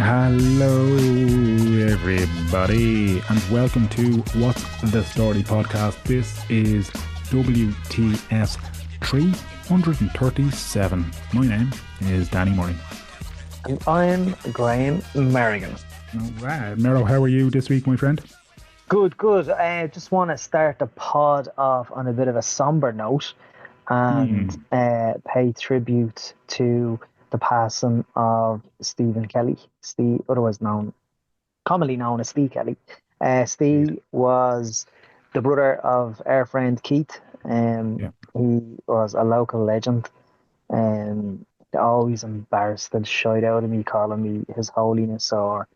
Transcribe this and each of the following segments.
Hello, everybody, and welcome to What's the Story podcast. This is WTS 337. My name is Danny Murray. And I'm Graham Merrigan. All right. Mero, how are you this week, my friend? Good. I just want to start the pod off on a bit of a somber note and pay tribute to the passing of Stephen Kelly, commonly known as Steve Kelly. Steve was the brother of our friend Keith. He was a local legend, and always embarrassed the shite out of me, calling me His Holiness or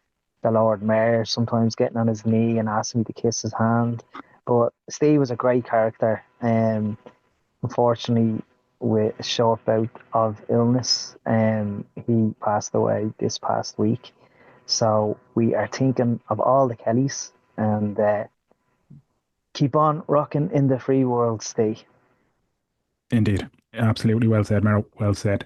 the Lord Mayor, sometimes getting on his knee and asking me to kiss his hand. But Steve was a great character. Unfortunately, with a short bout of illness, he passed away this past week. So we are thinking of all the Kellys and keep on rocking in the free world, Steve. Indeed. Absolutely well said, Mero. Well said.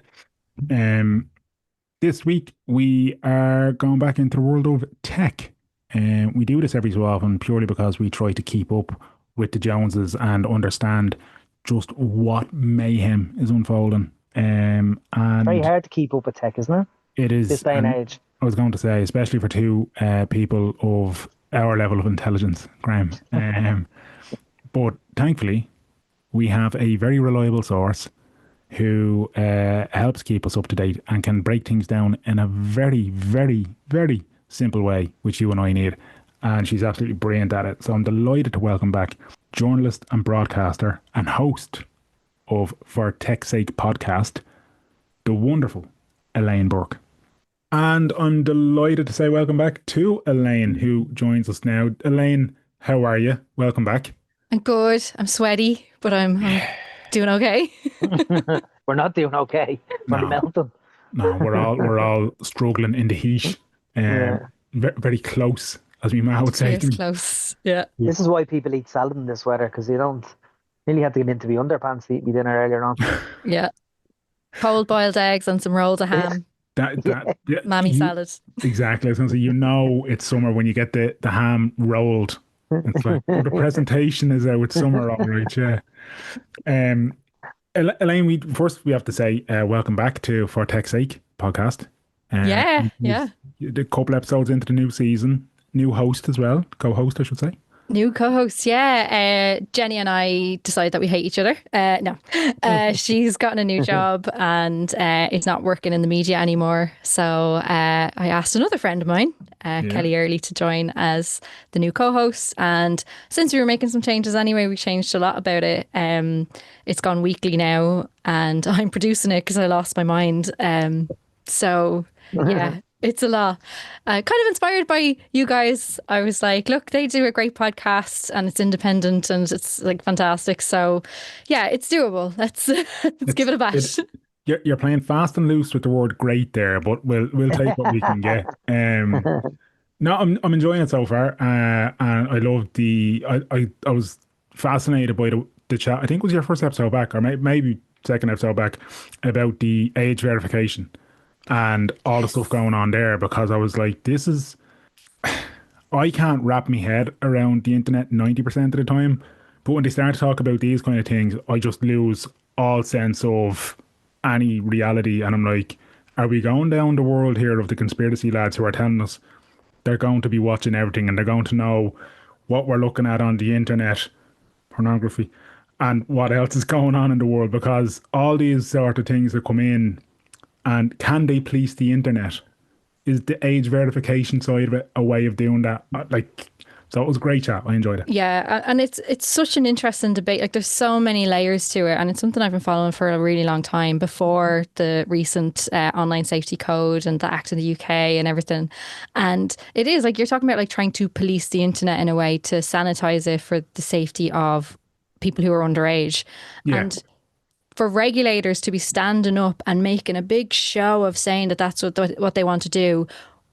This week we are going back into the world of tech. We do this every so often purely because we try to keep up with the Joneses and understand just what mayhem is unfolding. And very hard to keep up with tech, isn't it? It is. This day and age. I was going to say, especially for two people of our level of intelligence, Graham. But thankfully, we have a very reliable source who helps keep us up to date and can break things down in a very, very, very simple way, which you and I need. And she's absolutely brilliant at it. So I'm delighted to welcome back journalist and broadcaster and host of For Tech's Sake podcast, the wonderful Elaine Burke. And I'm delighted to say welcome back to Elaine, who joins us now. Elaine, how are you? Welcome back. I'm good. I'm sweaty, but I'm doing okay. We're not doing okay. We're melting. No, we're all struggling in the heat. Very close, as we might would say. It's close. Yeah. This is why people eat salad in this weather, because you don't really have to get into the underpants to eat me dinner earlier on. Yeah. Cold boiled eggs and some rolls of ham. Mammy salad. Exactly. I was going to say, it's summer when you get the ham rolled. It's like, the presentation is out with summer, all right, yeah. Elaine, we have to say welcome back to For Tech's Sake podcast. Yeah. A couple episodes into the new season, new host as well, co-host I should say. New co-host, yeah. Jenny and I decided that we hate each other. No, she's gotten a new job and it's not working in the media anymore. So I asked another friend of mine, Kelly Early, to join as the new co-host. And since we were making some changes anyway, we changed a lot about it. It's gone weekly now and I'm producing it because I lost my mind. So yeah. It's a lot. Kind of inspired by you guys. I was like, look, they do a great podcast and it's independent and it's like fantastic. So yeah, it's doable. Let's give it a bash. You're playing fast and loose with the word great there, but we'll take what we can get. No, I'm enjoying it so far. And I love I was fascinated by the chat. I think it was your first episode back or maybe second episode back about the age verification. And all the stuff going on there, because I was like, I can't wrap my head around the internet 90% of the time. But when they start to talk about these kind of things, I just lose all sense of any reality. And I'm like, are we going down the world here of the conspiracy lads who are telling us they're going to be watching everything and they're going to know what we're looking at on the internet, pornography, and what else is going on in the world? Because all these sort of things that come in, and can they police the internet? Is the age verification side of it a way of doing that? So it was a great chat. I enjoyed it. Yeah, and it's such an interesting debate. Like there's so many layers to it, and it's something I've been following for a really long time before the recent online safety code and the act in the UK and everything. And it is like you're talking about like trying to police the internet in a way to sanitize it for the safety of people who are underage. Yeah. And for regulators to be standing up and making a big show of saying that that's what they want to do,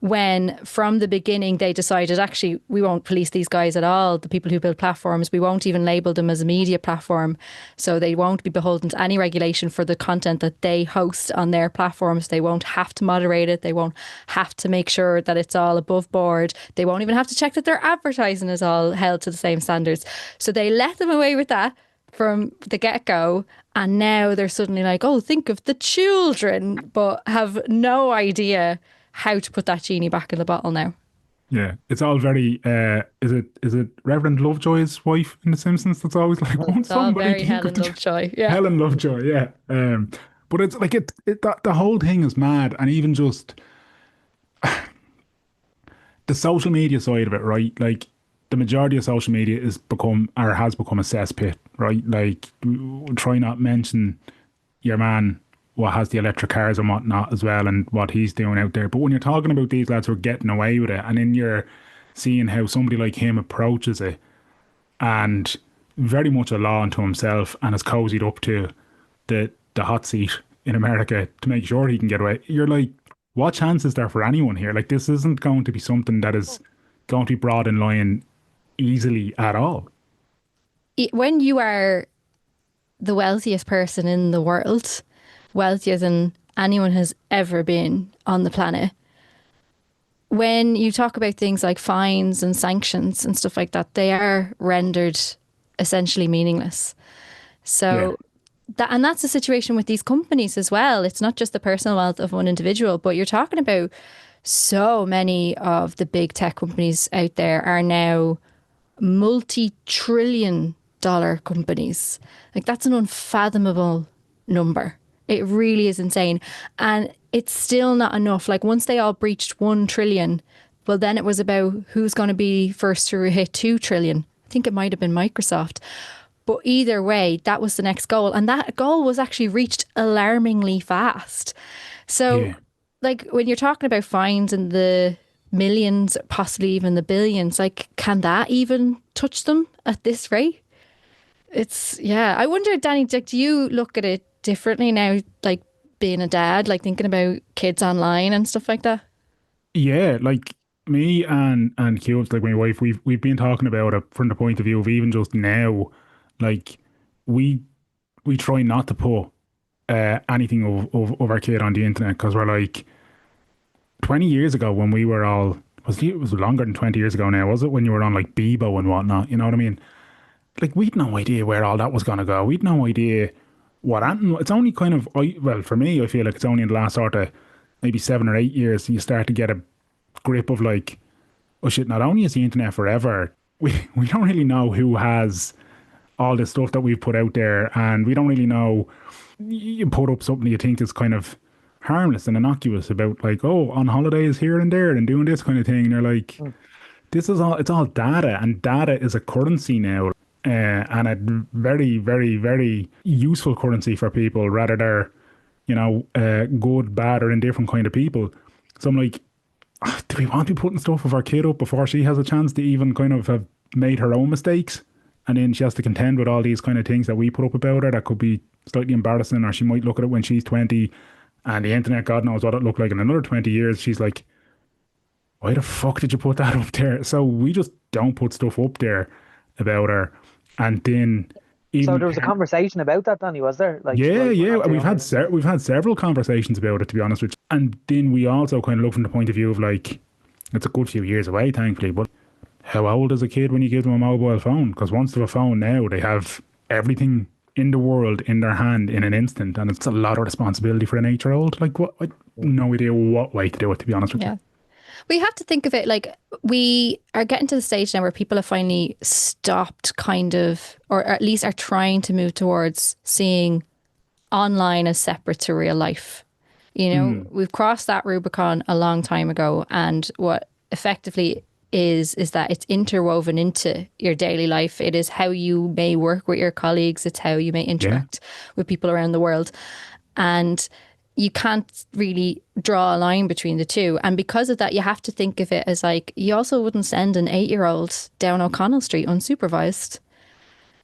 when from the beginning they decided, actually, we won't police these guys at all, the people who build platforms. We won't even label them as a media platform. So they won't be beholden to any regulation for the content that they host on their platforms. They won't have to moderate it. They won't have to make sure that it's all above board. They won't even have to check that their advertising is all held to the same standards. So they let them away with that from the get-go, and now they're suddenly like, oh, think of the children, but have no idea how to put that genie back in the bottle now. Yeah, it's all very. Is it Reverend Lovejoy's wife in The Simpsons? That's always like, won't It's all somebody very think Helen of the Lovejoy. Yeah. Helen Lovejoy? Yeah. But it's like that the whole thing is mad, and even just the social media side of it, right? Like the majority of social media has become a cesspit, right? Like try not mention your man what has the electric cars and whatnot as well, and what he's doing out there. But when you're talking about these lads who are getting away with it, and then you're seeing how somebody like him approaches it, and very much a law unto himself, and has cozied up to the hot seat in America to make sure he can get away, you're like, what chance is there for anyone here? Like, this isn't going to be something that is going to be brought in line easily at all. When you are the wealthiest person in the world, wealthier than anyone has ever been on the planet, when you talk about things like fines and sanctions and stuff like that, they are rendered essentially meaningless. So that's the situation with these companies as well. It's not just the personal wealth of one individual, but you're talking about so many of the big tech companies out there are now multi-trillion-dollar companies. Like, that's an unfathomable number. It really is insane. And it's still not enough. Like, once they all breached 1 trillion, well, then it was about who's going to be first to hit 2 trillion. I think it might have been Microsoft. But either way, that was the next goal. And that goal was actually reached alarmingly fast. So, like, when you're talking about fines in the millions, possibly even the billions, like, can that even touch them at this rate? It's, I wonder, Danny, do you look at it differently now, like being a dad, like thinking about kids online and stuff like that? Yeah, like me and Cubes, like my wife, we've been talking about it from the point of view of even just now, like we try not to put anything of our kid on the internet, because we're like, 20 years ago when we were all, it was longer than 20 years ago now, was it, when you were on like Bebo and whatnot, you know what I mean? Like, we'd no idea where all that was going to go. We'd no idea what happened. It's only kind of, well, for me, I feel like it's only in the last sort of maybe 7 or 8 years you start to get a grip of like, oh shit, not only is the internet forever, we don't really know who has all this stuff that we've put out there, and we don't really know. You put up something you think is kind of harmless and innocuous about, like, oh, on holidays here and there and doing this kind of thing, and you're like, this is all, it's all data, and data is a currency now, and a very, very, very useful currency for people, rather they're, you know, good, bad, or indifferent kind of people. So I'm like, do we want to be putting stuff of our kid up before she has a chance to even kind of have made her own mistakes? And then she has to contend with all these kind of things that we put up about her that could be slightly embarrassing, or she might look at it when she's 20 and the internet, God knows what it looked like in another 20 years. She's like, why the fuck did you put that up there? So we just don't put stuff up there about her. And then even, so there was a conversation about that, Danny, was there? Like, we've had several conversations about it, to be honest with you. And then we also kind of look from the point of view of like, it's a good few years away, thankfully, but how old is a kid when you give them a mobile phone? Because once they have a phone now, they have everything in the world in their hand in an instant, and it's a lot of responsibility for an 8-year-old. Like, what? I no idea what way to do it, to be honest with you. We have to think of it like we are getting to the stage now where people have finally stopped kind of, or at least are trying to move towards seeing online as separate to real life. You know, we've crossed that Rubicon a long time ago, and what effectively is that it's interwoven into your daily life. It is how you may work with your colleagues. It's how you may interact with people around the world. And you can't really draw a line between the two. And because of that, you have to think of it as like, you also wouldn't send an 8-year-old down O'Connell Street unsupervised.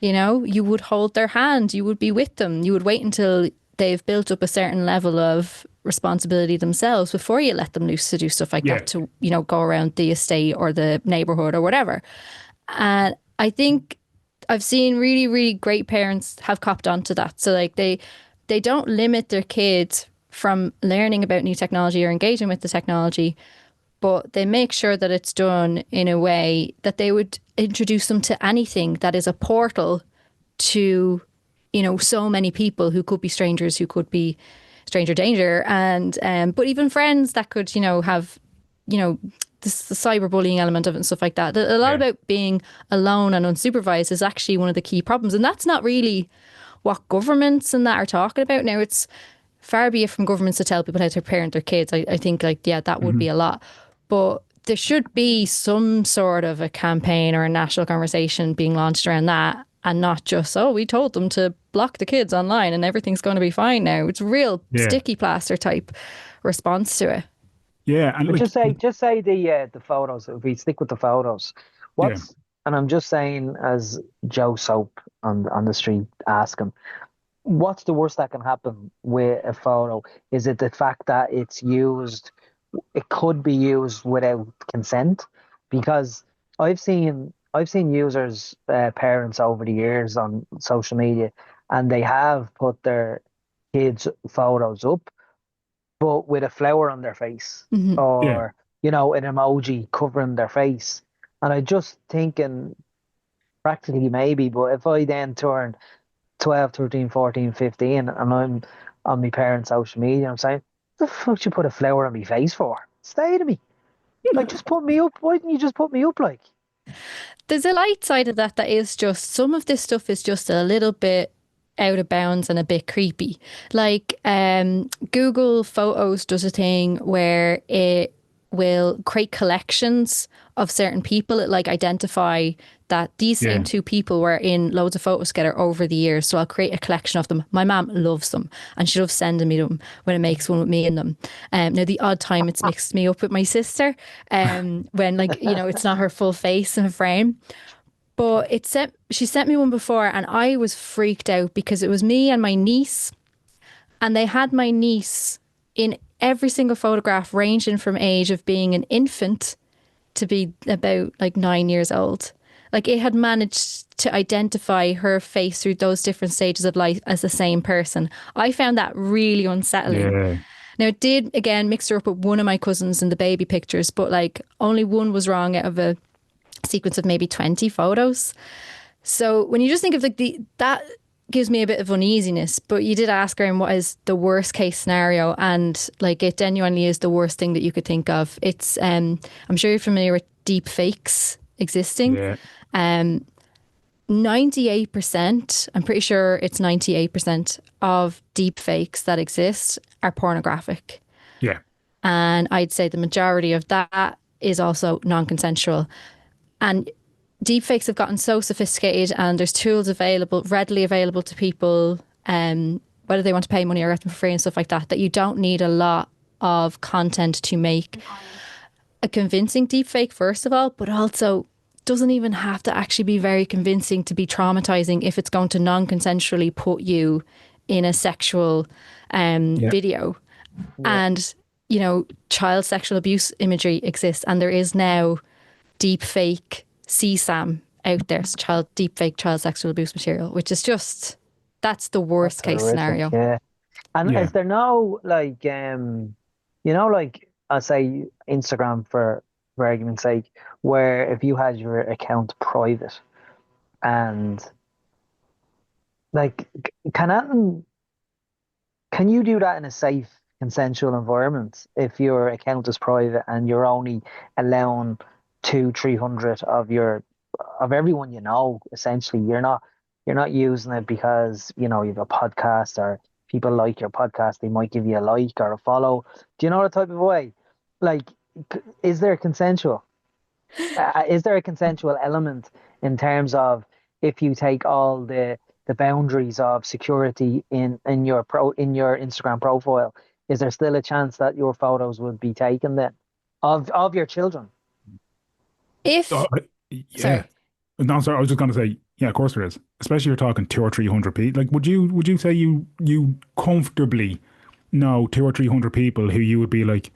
You know, you would hold their hand, you would be with them, you would wait until they've built up a certain level of responsibility themselves before you let them loose to do stuff like Yeah. that, to, you know, go around the estate or the neighborhood or whatever. And I think I've seen really, really great parents have copped onto that. So like they don't limit their kids from learning about new technology or engaging with the technology, but they make sure that it's done in a way that they would introduce them to anything that is a portal to, you know, so many people who could be strangers, who could be stranger danger, and but even friends that could, you know, have, you know, this the cyberbullying element of it and stuff like that. A lot Yeah. about being alone and unsupervised is actually one of the key problems, and that's not really what governments and that are talking about now. It's far be it from governments to tell people how to parent their kids. I think like, yeah, that would be a lot, but there should be some sort of a campaign or a national conversation being launched around that, and not just, oh, we told them to block the kids online and everything's going to be fine now. It's real Yeah. sticky plaster type response to it. Yeah. And But like, just say the photos. If we stick with the photos, yeah. what's and I'm just saying as Joe Soap on the street asking, what's the worst that can happen with a photo? Is it the fact that it's used? It could be used without consent, because I've seen users, parents over the years on social media, and they have put their kids' photos up but with a flower on their face, Hmm. Yeah. or an emoji covering their face. And I just thinking practically maybe, but if I then turn 12, 13, 14, 15, and I'm on my parents' social media, I'm saying, what the fuck you put a flower on my face for? Stay to me. Like, just put me up. Why didn't you just put me up? Like, There's a light side of that, that is just some of this stuff is just a little bit out of bounds and a bit creepy. Like Google Photos does a thing where it will create collections of certain people. It like identify that these same Yeah. two people were in loads of photos together over the years. So I'll create a collection of them. My mum loves them and she loves sending me them when it makes one with me in them. Now the odd time it's mixed me up with my sister when like, you know, it's not her full face in a frame. But she sent me one before and I was freaked out because it was me and my niece, and they had my niece in every single photograph, ranging from age of being an infant to be about like 9 years old. Like it had managed to identify her face through those different stages of life as the same person. I found that really unsettling. Yeah. Now it did again mix her up with one of my cousins in the baby pictures, but like only one was wrong out of a sequence of maybe 20 photos. So when you just think of like that gives me a bit of uneasiness. But you did ask her, what is the worst case scenario, and like it genuinely is the worst thing that you could think of. It's I'm sure you're familiar with deep fakes existing. Yeah. 98%, I'm pretty sure it's 98% of deep fakes that exist are pornographic. Yeah. And I'd say the majority of that is also non-consensual. And deepfakes have gotten so sophisticated, and there's tools available, readily available to people, whether they want to pay money or get them for free and stuff like that, that you don't need a lot of content to make a convincing deepfake, first of all, but also doesn't even have to actually be very convincing to be traumatizing if it's going to non-consensually put you in a sexual Yeah. video. yeah, And, you know, child sexual abuse imagery exists, and there is now deep fake CSAM out there, so deep fake child sexual abuse material, which is just, that's the that's worst case horrific. scenario. Yeah. And Yeah. is there no like like I say Instagram for argument's sake, where if you had your account private and like can you do that in a safe, consensual environment if your account is private and you're only allowing 300 of everyone essentially you're not using it because you have a podcast or people like your podcast, they might give you a like or a follow. Do you know the type of way? Like, is there consensual? Is there a consensual element in terms of if you take all the boundaries of security in your Instagram profile, is there still a chance that your photos would be taken then of your children? If, Oh, sorry, yeah. No, sorry. I was just going to say, yeah, of course there is. Especially you're talking 200 or 300 people. Like, would you say you comfortably no, 200 or 300 people who you would be like,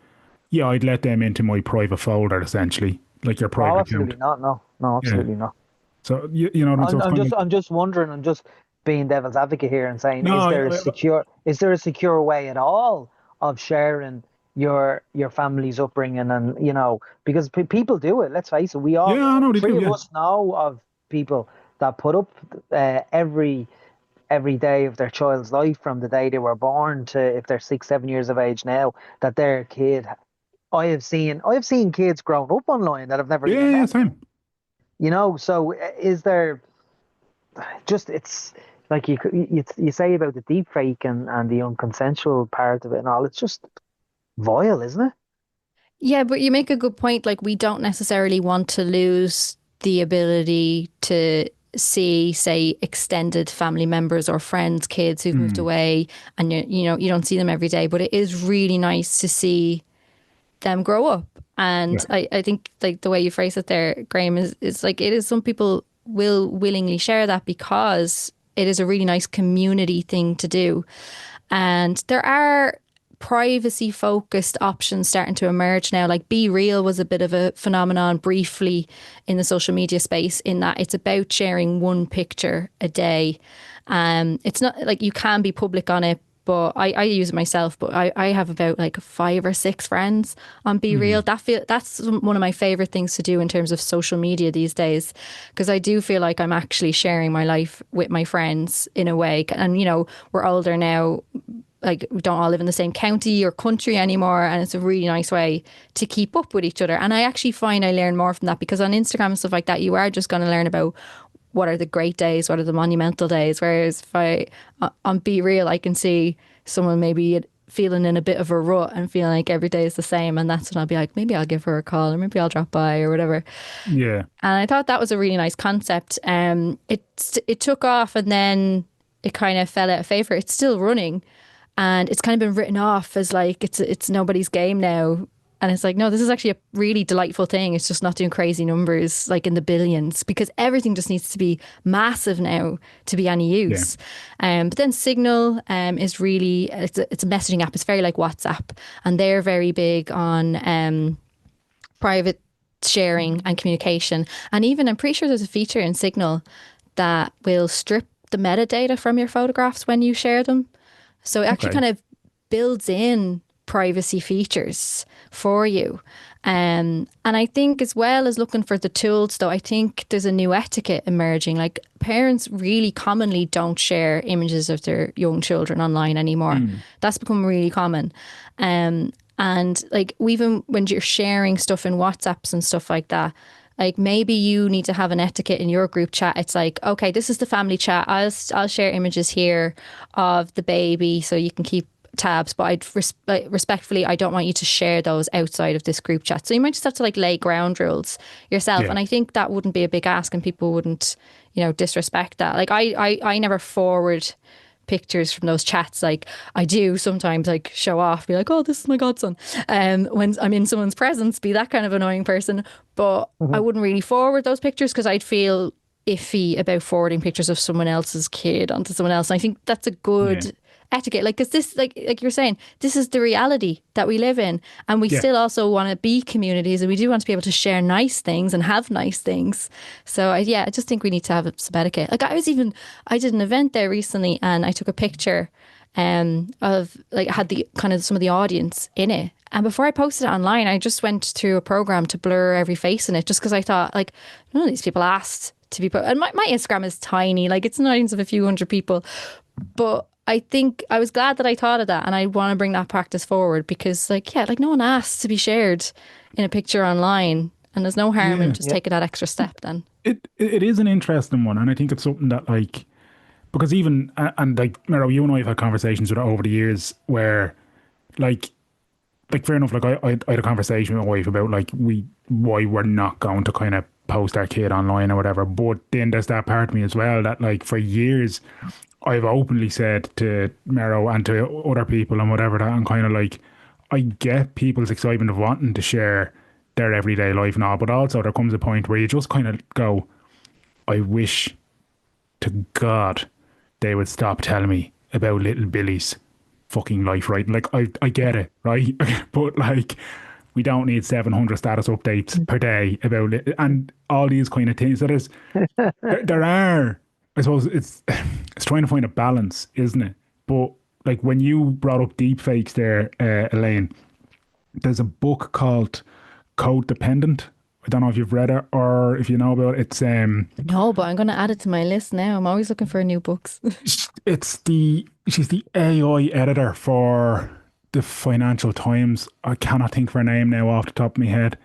yeah, I'd let them into my private folder, essentially, like your Oh, private account. absolutely not. No, no, Yeah. absolutely not. So you know what I mean? So it's kind of like, I'm just wondering. I'm just being devil's advocate here and saying, no, is there a secure way at all of sharing your family's upbringing? And because people do it. Let's face it. yeah, I know they Three do. of Yeah, us know of people that put up every day of their child's life from the day they were born to if they're 6, 7 years of age now, that their kid. I have seen kids grown up online that I've never yeah, even yeah, met. same. So is there just it's like you say about the deep fake and the unconsensual part of it and all, it's just vile, isn't it? Yeah, but you make a good point. Like, we don't necessarily want to lose the ability to see, say, extended family members or friends, kids who've moved Mm, away, and you don't see them every day. But it is really nice to see them grow up. And yeah, I think like the way you phrase it there, Graham, is like it is some people will willingly share that because it is a really nice community thing to do. And there are privacy focused options starting to emerge now. Like Be Real was a bit of a phenomenon briefly in the social media space, in that it's about sharing one picture a day. It's not like you can be public on it, but I use it myself. But I have about like 5 or 6 friends on Be Real. mm, That's one of my favorite things to do in terms of social media these days, because I do feel like I'm actually sharing my life with my friends in a way. And we're older now, like we don't all live in the same county or country anymore, and it's a really nice way to keep up with each other. And I actually find I learn more from that, because on Instagram and stuff like that, you are just going to learn about what are the great days, what are the monumental days. Whereas if I on Be Real, I can see someone maybe feeling in a bit of a rut and feeling like every day is the same, and that's when I'll be like, maybe I'll give her a call, or maybe I'll drop by, or whatever. yeah, And I thought that was a really nice concept. It took off, and then it kind of fell out of favor. It's still running, and it's kind of been written off as like it's nobody's game now. And it's like, no, this is actually a really delightful thing. It's just not doing crazy numbers like in the billions, because everything just needs to be massive now to be any yeah, use. But then Signal is really it's a messaging app. It's very like WhatsApp, and they're very big on private sharing and communication. And even I'm pretty sure there's a feature in Signal that will strip the metadata from your photographs when you share them. So it actually okay, kind of builds in privacy features for you. And I think, as well as looking for the tools, though, I think there's a new etiquette emerging. Like, parents really commonly don't share images of their young children online anymore. mm, That's become really common. And like, even when you're sharing stuff in WhatsApps and stuff like that, like maybe you need to have an etiquette in your group chat. It's like, okay, this is the family chat. I'll share images here of the baby so you can keep tabs, but respectfully, I don't want you to share those outside of this group chat. So you might just have to like lay ground rules yourself. yeah, And I think that wouldn't be a big ask, and people wouldn't, disrespect that. Like I never forward pictures from those chats. Like, I do sometimes like show off, be like, oh, this is my godson, when I'm in someone's presence, be that kind of annoying person. But I Hmm. wouldn't really forward those pictures, because I'd feel iffy about forwarding pictures of someone else's kid onto someone else. And I think that's a yeah, good etiquette. Like, because this, like you're saying, this is the reality that we live in, and we yeah. still also want to be communities, and we do want to be able to share nice things and have nice things. So I just think we need to have some etiquette. Like, I did an event there recently, and I took a picture of like, had the kind of some of the audience in it. And before I posted it online, I just went through a program to blur every face in it, just because I thought, like, none of these people asked to be put. And my Instagram is tiny, like it's not even a few hundred people. But I think I was glad that I thought of that, and I want to bring that practice forward, because, like, yeah, like no one asked to be shared in a picture online, and there's no harm in Yeah. just Yeah. taking that extra step then. It is an interesting one, and I think it's something that like because even and like Mero, you and I have had conversations with it over the years where like fair enough, like I had a conversation with my wife about like why we're not going to kind of post our kid online or whatever, but then there's that part of me as well that like for years I've openly said to Mero and to other people and whatever that I'm kind of like, I get people's excitement of wanting to share their everyday life and all, but also there comes a point where you just kind of go, I wish to God they would stop telling me about little Billies fucking life, right? Like I get it, right? But like we don't need 700 status updates per day about it and all these kind of things. So there are, I suppose it's trying to find a balance, isn't it? But like when you brought up deepfakes there, Elaine, there's a book called Code Dependent. I don't know if you've read it or if you know about it. No, but I'm going to add it to my list now. I'm always looking for new books. She's the AI editor for the Financial Times. I cannot think of her name now off the top of my head.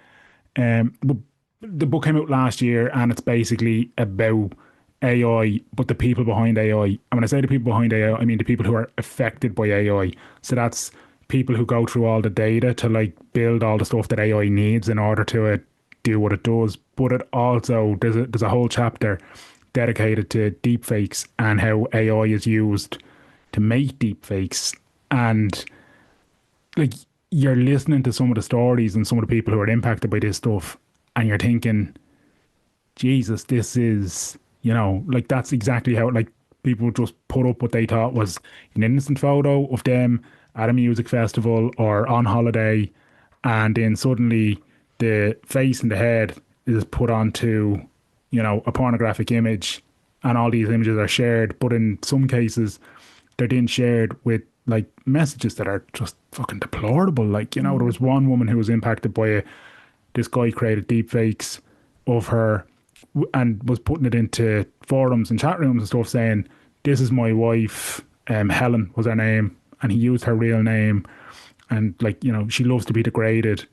But the book came out last year and it's basically about AI, but the people behind AI. And when I say the people behind AI, I mean the people who are affected by AI. So that's people who go through all the data to like build all the stuff that AI needs in order to do what it does. But it also, there's a whole chapter dedicated to deepfakes and how AI is used to make deepfakes. And like you're listening to some of the stories and some of the people who are impacted by this stuff, and you're thinking, Jesus, this is, like that's exactly how like people just put up what they thought was an innocent photo of them at a music festival or on holiday, and then suddenly the face and the head is put onto, a pornographic image, and all these images are shared. But in some cases, they're then shared with like messages that are just fucking deplorable. Like, there was one woman who was impacted by this guy created deepfakes of her and was putting it into forums and chat rooms and stuff saying, this is my wife, Helen was her name, and he used her real name, and like, she loves to be degraded,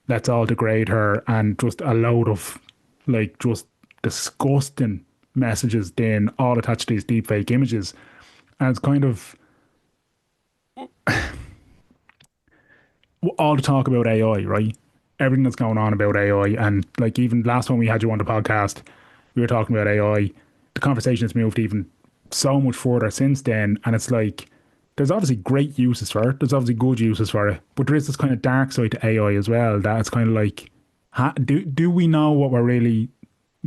let's all degrade her, and just a load of like just disgusting messages then all attached to these deepfake images. And it's kind of all the talk about AI, right? Everything that's going on about AI. And like even last time we had you on the podcast, we were talking about AI. The conversation has moved even so much further since then. And it's like, there's obviously great uses for it. There's obviously good uses for it. But there is this kind of dark side to AI as well. That it's kind of like, do we know what we're really,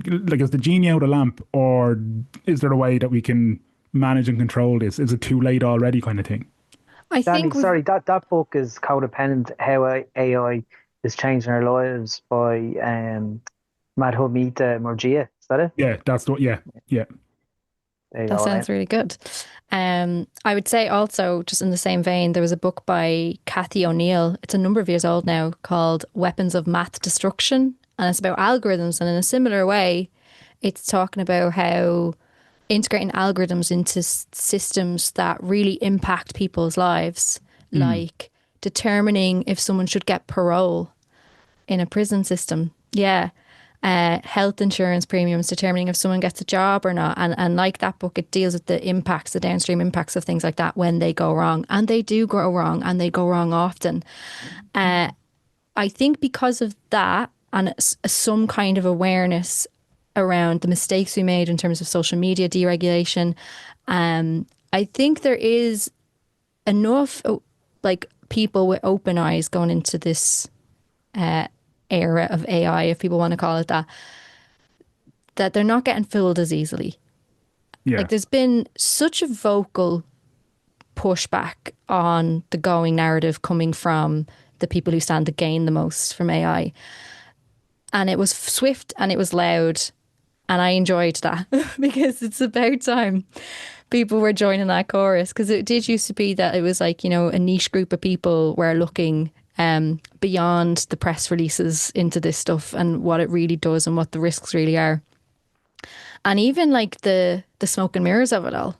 like, is the genie out of the lamp? Or is there a way that we can manage and control this? Is it too late already kind of thing? I Danny, think sorry, that book is codependent, how AI is changing our lives by Madhumita Murgia. Is that it? Yeah, yeah. There you that go, Elaine. sounds really good. I would say also, just in the same vein, there was a book by Cathy O'Neill. It's a number of years old now, called Weapons of Math Destruction. And it's about algorithms. And in a similar way, it's talking about how integrating algorithms into systems that really impact people's lives, like determining if someone should get parole in a prison system. Yeah. Health insurance premiums, determining if someone gets a job or not. And like that book, it deals with the impacts, the downstream impacts of things like that when they go wrong. And they do go wrong, and they go wrong often. I think because of that and some kind of awareness around the mistakes we made in terms of social media deregulation, I think there is enough like people with open eyes going into this era of AI, if people want to call it that, that they're not getting fooled as easily. Yeah. Like there's been such a vocal pushback on the going narrative coming from the people who stand to gain the most from AI. And it was swift and it was loud. And I enjoyed that because it's about time people were joining that chorus, because it did used to be that it was like, a niche group of people were looking beyond the press releases into this stuff and what it really does and what the risks really are. And even like the smoke and mirrors of it all.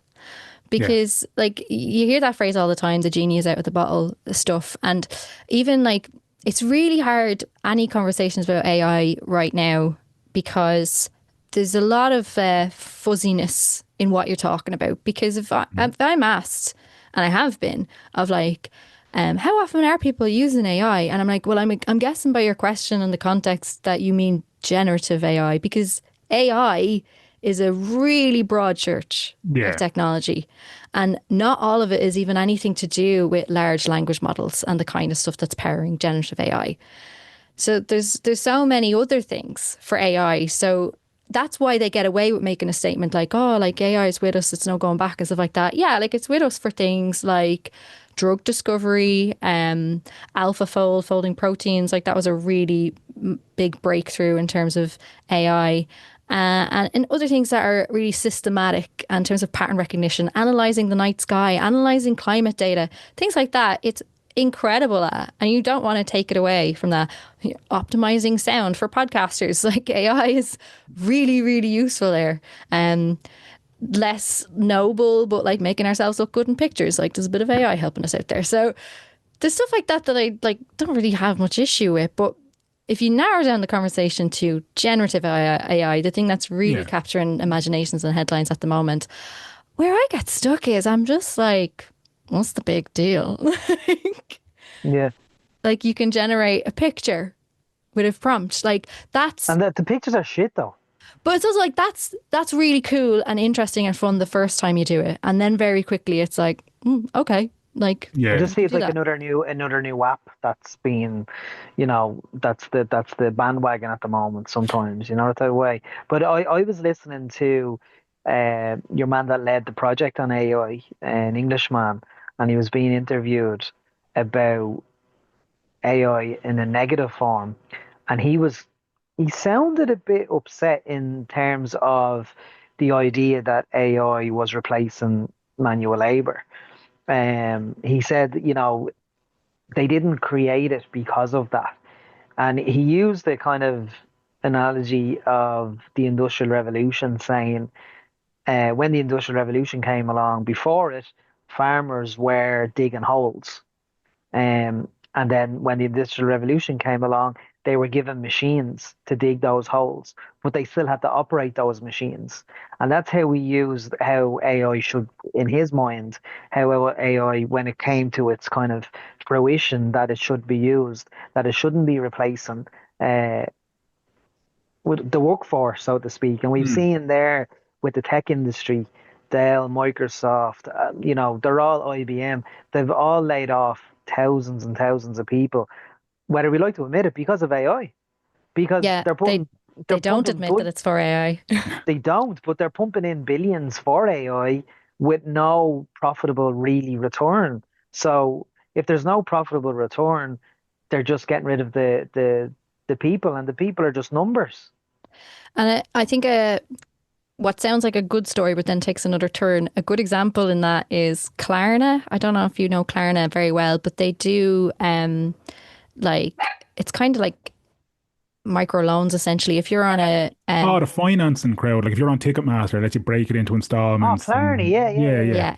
Because like you hear that phrase all the time, the genie is out of the bottle stuff. And even like it's really hard, any conversations about AI right now, because there's a lot of fuzziness in what you're talking about. Because if I'm asked, and I have been, of like, how often are people using AI? And I'm like, well, I'm guessing by your question and the context that you mean generative AI, because AI is a really broad church of technology. And not all of it is even anything to do with large language models and the kind of stuff that's powering generative AI. So there's so many other things for AI. So that's why they get away with making a statement like, oh, like AI is with us, it's no going back and stuff like that. Yeah, like it's with us for things like drug discovery, AlphaFold, folding proteins. Like that was a really big breakthrough in terms of AI. And other things that are really systematic in terms of pattern recognition, analyzing the night sky, analyzing climate data, things like that. It's incredible at, and you don't want to take it away from that. Optimizing sound for podcasters, like AI is really, really useful there. Less noble, but like making ourselves look good in pictures. Like there's a bit of AI helping us out there. So there's stuff like that that I like don't really have much issue with. But if you narrow down the conversation to generative AI, the thing that's really capturing imaginations and headlines at the moment, where I get stuck is I'm just like, what's the big deal? Yeah. Like you can generate a picture with a prompt. Like that's, And the pictures are shit though. but it's also like that's really cool and interesting and fun the first time you do it, and then very quickly it's like, okay, like I just see you it's do like that. another new app that's been, that's the bandwagon at the moment sometimes, that type of way. But I was listening to your man that led the project on AI, an Englishman, and he was being interviewed about AI in a negative form, and he sounded a bit upset in terms of the idea that AI was replacing manual labor. He said, they didn't create it because of that. And he used the kind of analogy of the Industrial Revolution, saying, when the Industrial Revolution came along, before it, farmers were digging holes. And then when the Industrial Revolution came along, they were given machines to dig those holes, but they still had to operate those machines. And that's how we used how AI should, in his mind, how AI, when it came to its kind of fruition, that it should be used, that it shouldn't be replacing uh, with the workforce, so to speak. And we've seen there with the tech industry, Dell, Microsoft, they're all IBM. They've all laid off thousands and thousands of people, whether we like to admit it, because of AI. Because Yeah, they're they don't pumping, admit that it's for AI. they don't, but they're pumping in billions for AI with no profitable really return. So if there's no profitable return, they're just getting rid of the people, and the people are just numbers. And I think what sounds like a good story, but then takes another turn. A good example in that is Klarna. I don't know if you know Klarna very well, but they do like it's kind of like micro loans essentially. If you're on a Oh, the financing crowd. Like if you're on Ticketmaster, it lets you break it into Oh, installments. Klarna, And yeah, yeah, yeah, yeah, yeah. yeah,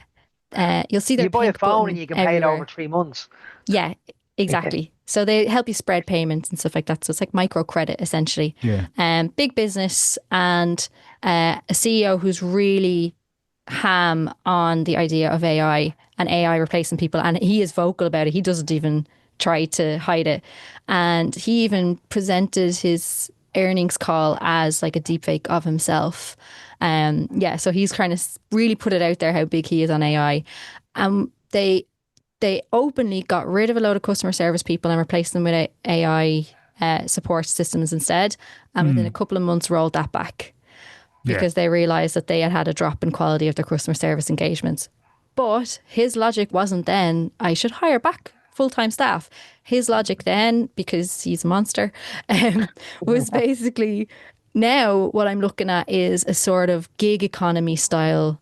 yeah, you'll see their You buy a pink phone and button you can pay it over everywhere. 3 months. Yeah, Yeah. exactly. So they help you spread payments and stuff like that. So it's like microcredit essentially. yeah. Big business and a CEO who's really ham on the idea of AI and AI replacing people. And he is vocal about it. He doesn't even try to hide it. And he even presented his earnings call as like a deepfake of himself. Yeah, so he's trying to really put it out there how big he is on AI. They openly got rid of a load of customer service people and replaced them with AI support systems instead. And within a couple of months, rolled that back Yeah. because they realized that they had had a drop in quality of their customer service engagements. But his logic wasn't then, I should hire back full-time staff. His logic then, because he's a monster, was basically now what I'm looking at is a sort of gig economy style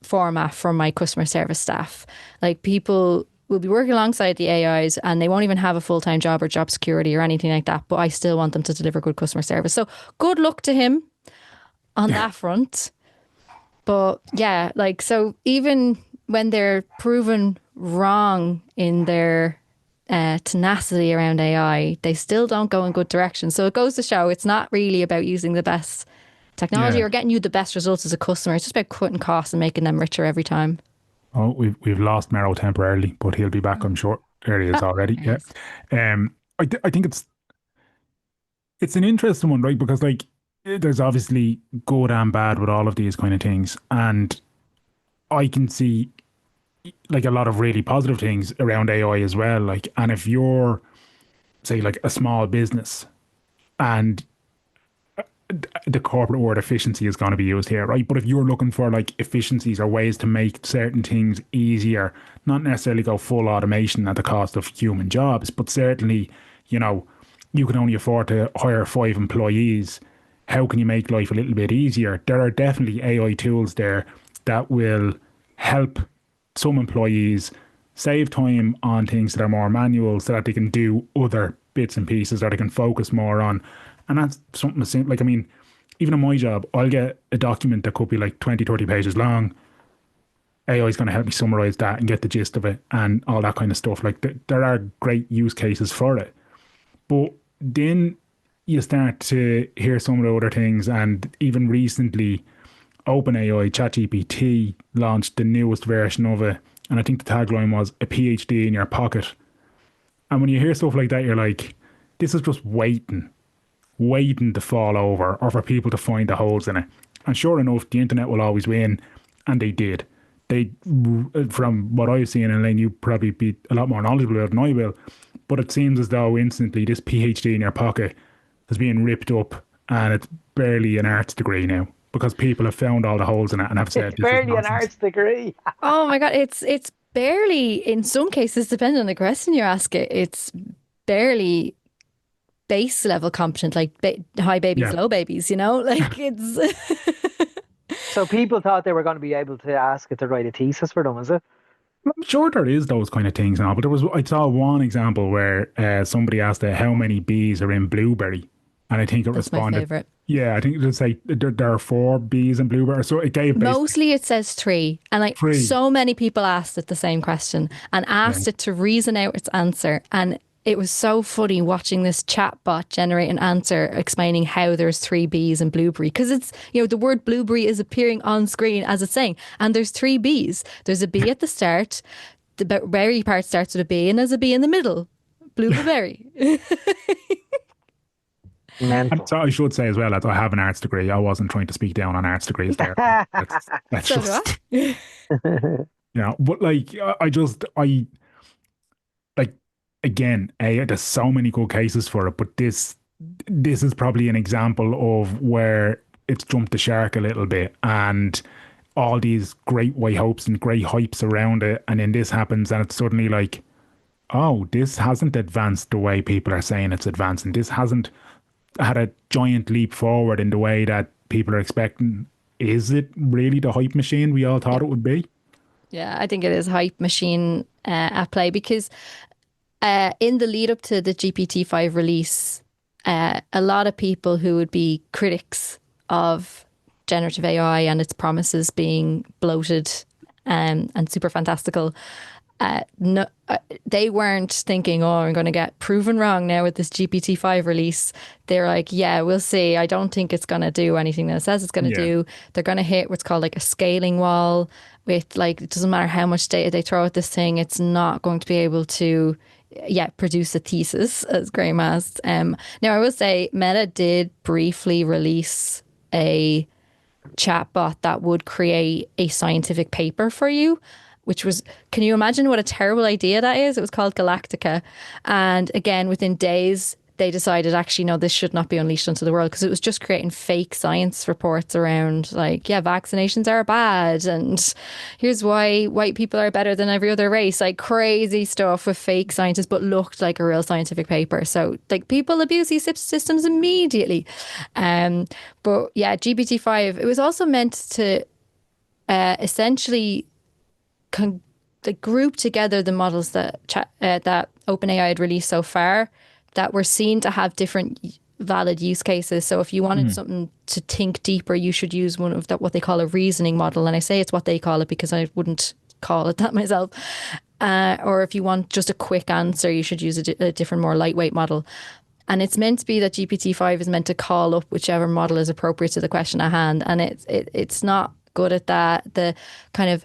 format for my customer service staff. Like people will be working alongside the AIs and they won't even have a full-time job or job security or anything like that, but I still want them to deliver good customer service. So good luck to him on that front. But yeah, like, so even when they're proven wrong in their tenacity around AI, they still don't go in good direction. So it goes to show it's not really about using the best technology Yeah. or getting you the best results as a customer. It's just about cutting costs and making them richer every time. Oh, we've lost Merrow temporarily, but he'll be back, I'm sure. There he is Oh, already. there he Yeah. is. I think it's an interesting one, right? Because like there's obviously good and bad with all of these kind of things, and I can see like a lot of really positive things around AI as well. Like, and if you're say like a small business and the corporate word efficiency is going to be used here, right? But if you're looking for like efficiencies or ways to make certain things easier, not necessarily go full automation at the cost of human jobs, but certainly, you know, you can only afford to hire 5 employees. How can you make life a little bit easier? There are definitely AI tools there that will help some employees save time on things that are more manual so that they can do other bits and pieces or they can focus more on. And that's something simple. Like, I mean, even in my job, I'll get a document that could be like 20, 30 pages long. AI is going to help me summarize that and get the gist of it and all that kind of stuff. Like, there are great use cases for it. But then you start to hear some of the other things. And even recently, OpenAI, ChatGPT, launched the newest version of it. And I think the tagline was a PhD in your pocket. And when you hear stuff like that, you're like, this is just waiting to fall over or for people to find the holes in it. And sure enough, the internet will always win. And they did. They, from what I've seen, and Elaine, you probably be a lot more knowledgeable than I will, but it seems as though instantly this PhD in your pocket is being ripped up and it's barely an arts degree now because people have found all the holes in it and have said It's this is barely an nonsense. arts degree. Oh my God, it's barely, in some cases, depending on the question you ask it, it's barely base level competent, like high babies, Yeah. low babies, you know? Like it's So people thought they were going to be able to ask it to write a thesis for them, is it? I'm sure there is those kind of things now, but I saw one example where somebody asked how many bees are in blueberry, and I think it that's my responded, favorite. yeah, I think it would say there are 4 bees in blueberry. So it gave basically Mostly it says 3. And like 3. so many people asked it the same question and asked Yeah. it to reason out its answer. And it was so funny watching this chatbot generate an answer explaining how there's 3 B's in blueberry. Because it's, you know, the word blueberry is appearing on screen as it's saying. And there's 3 B's. There's a B at the start. The berry part starts with a B and there's a B in the middle. Blueberry. And Mental. so I should say as well that I have an arts degree. I wasn't trying to speak down on arts degrees there. That's So do just, I. but like, I like, again, there's so many good cases for it, but this is probably an example of where it's jumped the shark a little bit and all these great white hopes and great hypes around it. And then this happens and it's suddenly like, oh, this hasn't advanced the way people are saying it's advancing. This hasn't had a giant leap forward in the way that people are expecting. Is it really the hype machine we all thought it would be? Yeah, I think it is hype machine at play because in the lead up to the GPT-5 release, a lot of people who would be critics of generative AI and its promises being bloated and super fantastical, no, they weren't thinking, oh, I'm going to get proven wrong now with this GPT-5 release. They're like, yeah, we'll see. I don't think it's going to do anything that it says it's going to do. They're going to hit what's called like a scaling wall with like, it doesn't matter how much data they throw at this thing, it's not going to be able to produce a thesis, as Graham asked. Now, I will say Meta did briefly release a chatbot that would create a scientific paper for you, which was, can you imagine what a terrible idea that is? It was called Galactica. And again, within days, they decided, actually, no, this should not be unleashed onto the world because it was just creating fake science reports around like, yeah, vaccinations are bad. And here's why white people are better than every other race, like crazy stuff with fake scientists, but looked like a real scientific paper. So like people abuse these systems immediately. But yeah, GPT-5, it was also meant to essentially group together the models that that OpenAI had released so far that were seen to have different valid use cases. So if you wanted something to think deeper, you should use one of what they call a reasoning model. And I say it's what they call it because I wouldn't call it that myself. Or if you want just a quick answer, you should use a different, more lightweight model. And it's meant to be that GPT-5 is meant to call up whichever model is appropriate to the question at hand. And it's not good at that. The kind of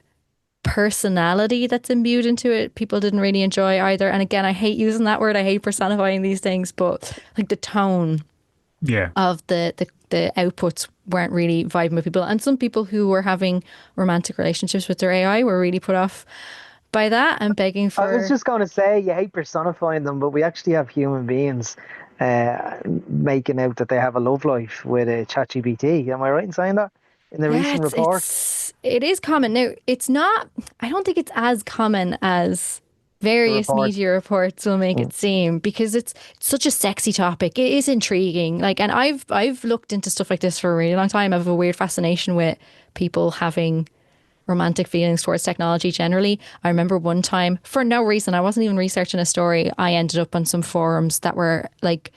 personality that's imbued into it, people didn't really enjoy either. And again, I hate using that word. I hate personifying these things, but like the tone of the outputs weren't really vibing with people. And some people who were having romantic relationships with their AI were really put off by that and begging for... I was just going to say, you hate personifying them, but we actually have human beings making out that they have a love life with a ChatGPT. Am I right in saying that in the Yeah, recent report? it is common. Now, it's not, I don't think it's as common as The various report. media reports will make Mm. it seem, because it's such a sexy topic. It is intriguing. Like, and I've looked into stuff like this for a really long time. I have a weird fascination with people having romantic feelings towards technology generally. I remember one time, for no reason, I wasn't even researching a story, I ended up on some forums that were like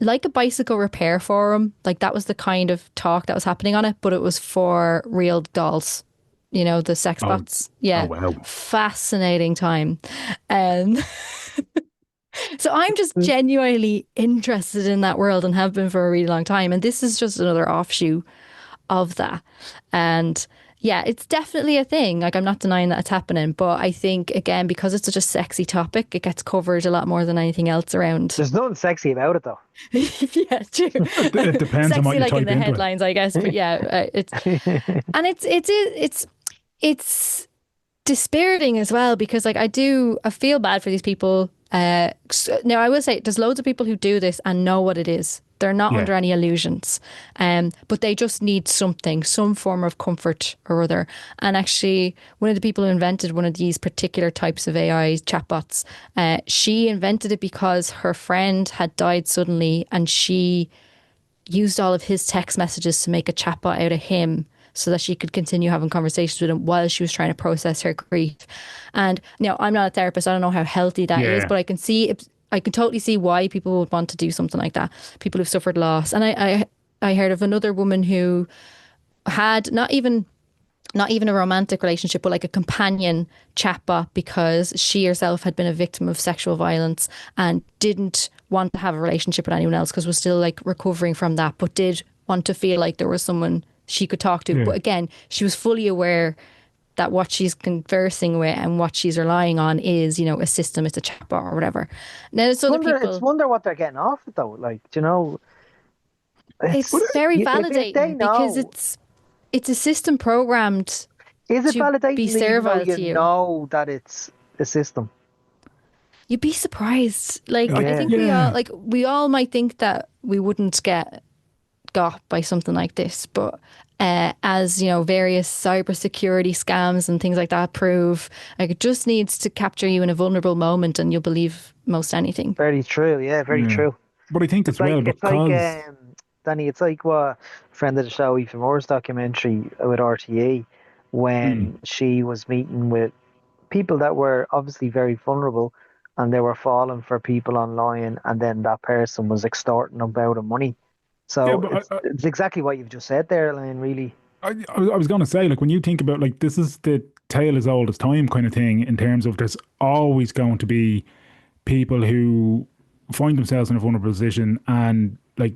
a bicycle repair forum. Like, that was the kind of talk that was happening on it, but it was for real dolls. You know, the sex Oh, bots. oh Yeah. wow. Fascinating time. Um, so I'm just Mm. genuinely interested in that world and have been for a really long time. And this is just another offshoot of that. And yeah, it's definitely a thing. Like, I'm not denying that it's happening, but I think, again, because it's such a sexy topic, it gets covered a lot more than anything else around. There's nothing sexy about it, though. Yeah, true. It depends on what Sexy, you like in type the into it. headlines, I guess. But yeah, it's dispiriting as well, because like I feel bad for these people. Now I will say there's loads of people who do this and know what it is. They're not Yeah. under any illusions, but they just need something, some form of comfort or other. And actually, one of the people who invented one of these particular types of AI chatbots, she invented it because her friend had died suddenly, and she used all of his text messages to make a chatbot out of him so that she could continue having conversations with him while she was trying to process her grief. And I'm not a therapist. I don't know how healthy that is, Yeah. but I can totally see why people would want to do something like that. People who've suffered loss. And I heard of another woman who had not even a romantic relationship, but like a companion chatbot, because she herself had been a victim of sexual violence and didn't want to have a relationship with anyone else because was still like recovering from that, but did want to feel like there was someone she could talk to. Yeah. But again, she was fully aware that what she's conversing with and what she's relying on is, a system, it's a chatbot or whatever. Now, there's other It's people, wonder what they're getting off it, though. Like, it's it's very if they validating because know, it's a system programmed is it to be validating even though servile you to you. know that it's a system? You'd be surprised. Like, I Yeah. think Yeah. we all might think that we wouldn't get got by something like this, but as various cybersecurity scams and things like that prove, like, it just needs to capture you in a vulnerable moment, and you'll believe most anything. Very true. Yeah, very Yeah. true. But I think as well It's like because Danny, it's like what a friend of the show, Aoife Moore's documentary with RTE, mm, when she was meeting with people that were obviously very vulnerable, and they were falling for people online, and then that person was extorting them out of money. yeah, So but it's exactly what you've just said there, Elaine, really. I was going to say, like, when you think about, like, this is the tale as old as time kind of thing, in terms of there's always going to be people who find themselves in a vulnerable position, and like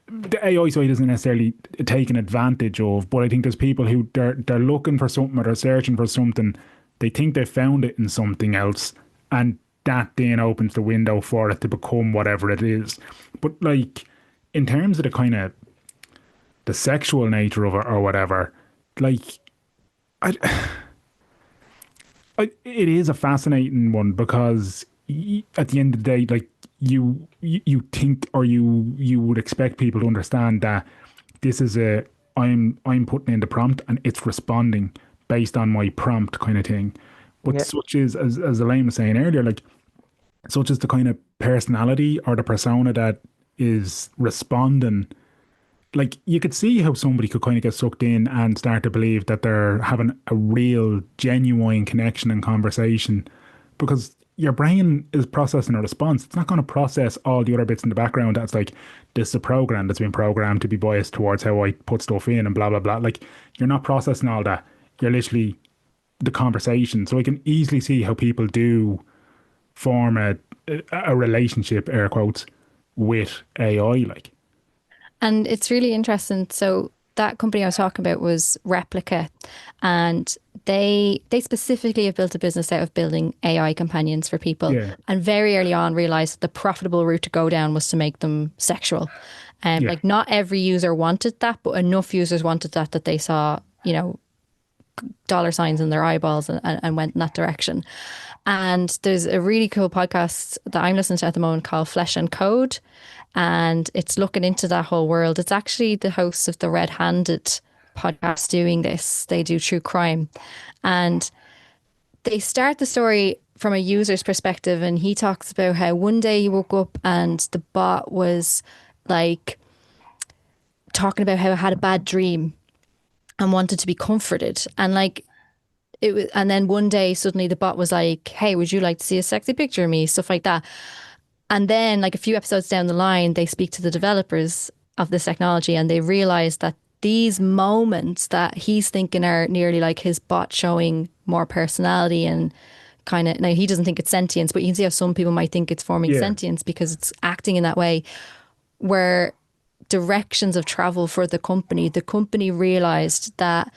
the AI side isn't necessarily taken advantage of, but I think there's people who they're looking for something, or they're searching for something. They think they found it in something else, and that then opens the window for it to become whatever it is. But like, in terms of the kind of the sexual nature of it or whatever, like, I, it is a fascinating one, because at the end of the day, like, you think, or you would expect people to understand that this is I'm putting in the prompt and it's responding based on my prompt kind of thing. But Yeah. such is, as Elaine was saying earlier, like, such as the kind of personality or the persona that is responding, like, you could see how somebody could kind of get sucked in and start to believe that they're having a real genuine connection and conversation, because your brain is processing a response. It's not going to process all the other bits in the background. That's like, this is a program that's been programmed to be biased towards how I put stuff in and blah blah blah. Like, you're not processing all that. You're literally the conversation. So I can easily see how people do form a relationship, air quotes, with AI. Like, And it's really interesting. So that company I was talking about was Replica, and they specifically have built a business out of building AI companions for people. yeah, And very early on realized the profitable route to go down was to make them sexual. yeah, Like, not every user wanted that, but enough users wanted that they saw, dollar signs in their eyeballs, and went in that direction. And there's a really cool podcast that I'm listening to at the moment called Flesh and Code. And it's looking into that whole world. It's actually the hosts of the Red Handed podcast doing this. They do true crime. And they start the story from a user's perspective. And he talks about how one day he woke up and the bot was like talking about how it had a bad dream and wanted to be comforted. And like, it was, and then one day suddenly the bot was like, "Hey, would you like to see a sexy picture of me?" Stuff like that. And then, like a few episodes down the line, they speak to the developers of this technology and they realize that these moments that he's thinking are nearly like his bot showing more personality and kind of, now he doesn't think it's sentience, but you can see how some people might think it's forming sentience because it's acting in that way, were directions of travel for the company. The company realized that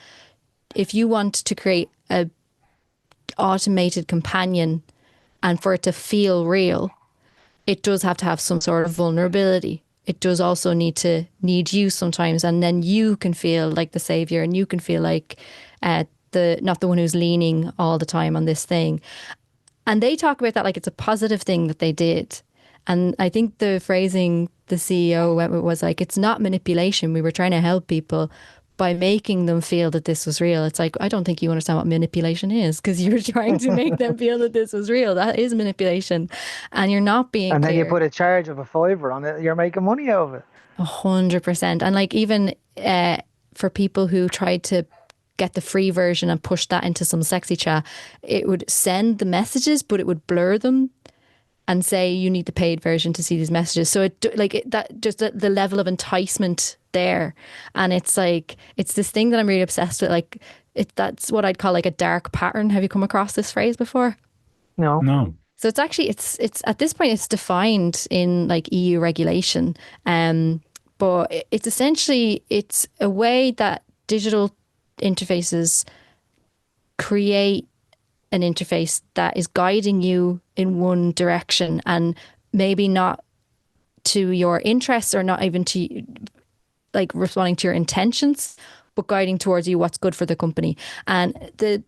if you want to create a automated companion and for it to feel real, it does have to have some sort of vulnerability. It does also need you sometimes, and then you can feel like the savior, and you can feel like the not the one who's leaning all the time on this thing. And they talk about that like it's a positive thing that they did. And I think the phrasing the CEO went with was like, it's not manipulation. We were trying to help people by making them feel that this was real. It's like, I don't think you understand what manipulation is because you're trying to make them feel that this was real. That is manipulation. And you're not being And then you clear. put a charge of a fiver on it, you're making money out of it. 100%. And like even for people who tried to get the free version and push that into some sexy chat, it would send the messages, but it would blur them and say you need the paid version to see these messages. So that just the level of enticement there, and it's like it's this thing that I'm really obsessed with. Like that's what I'd call like a dark pattern. Have you come across this phrase before? No. No. So it's actually it's at this point it's defined in like EU regulation, but it's essentially it's a way that digital interfaces create an interface that is guiding you in one direction and maybe not to your interests or not even to like responding to your intentions, but guiding towards you what's good for the company. And the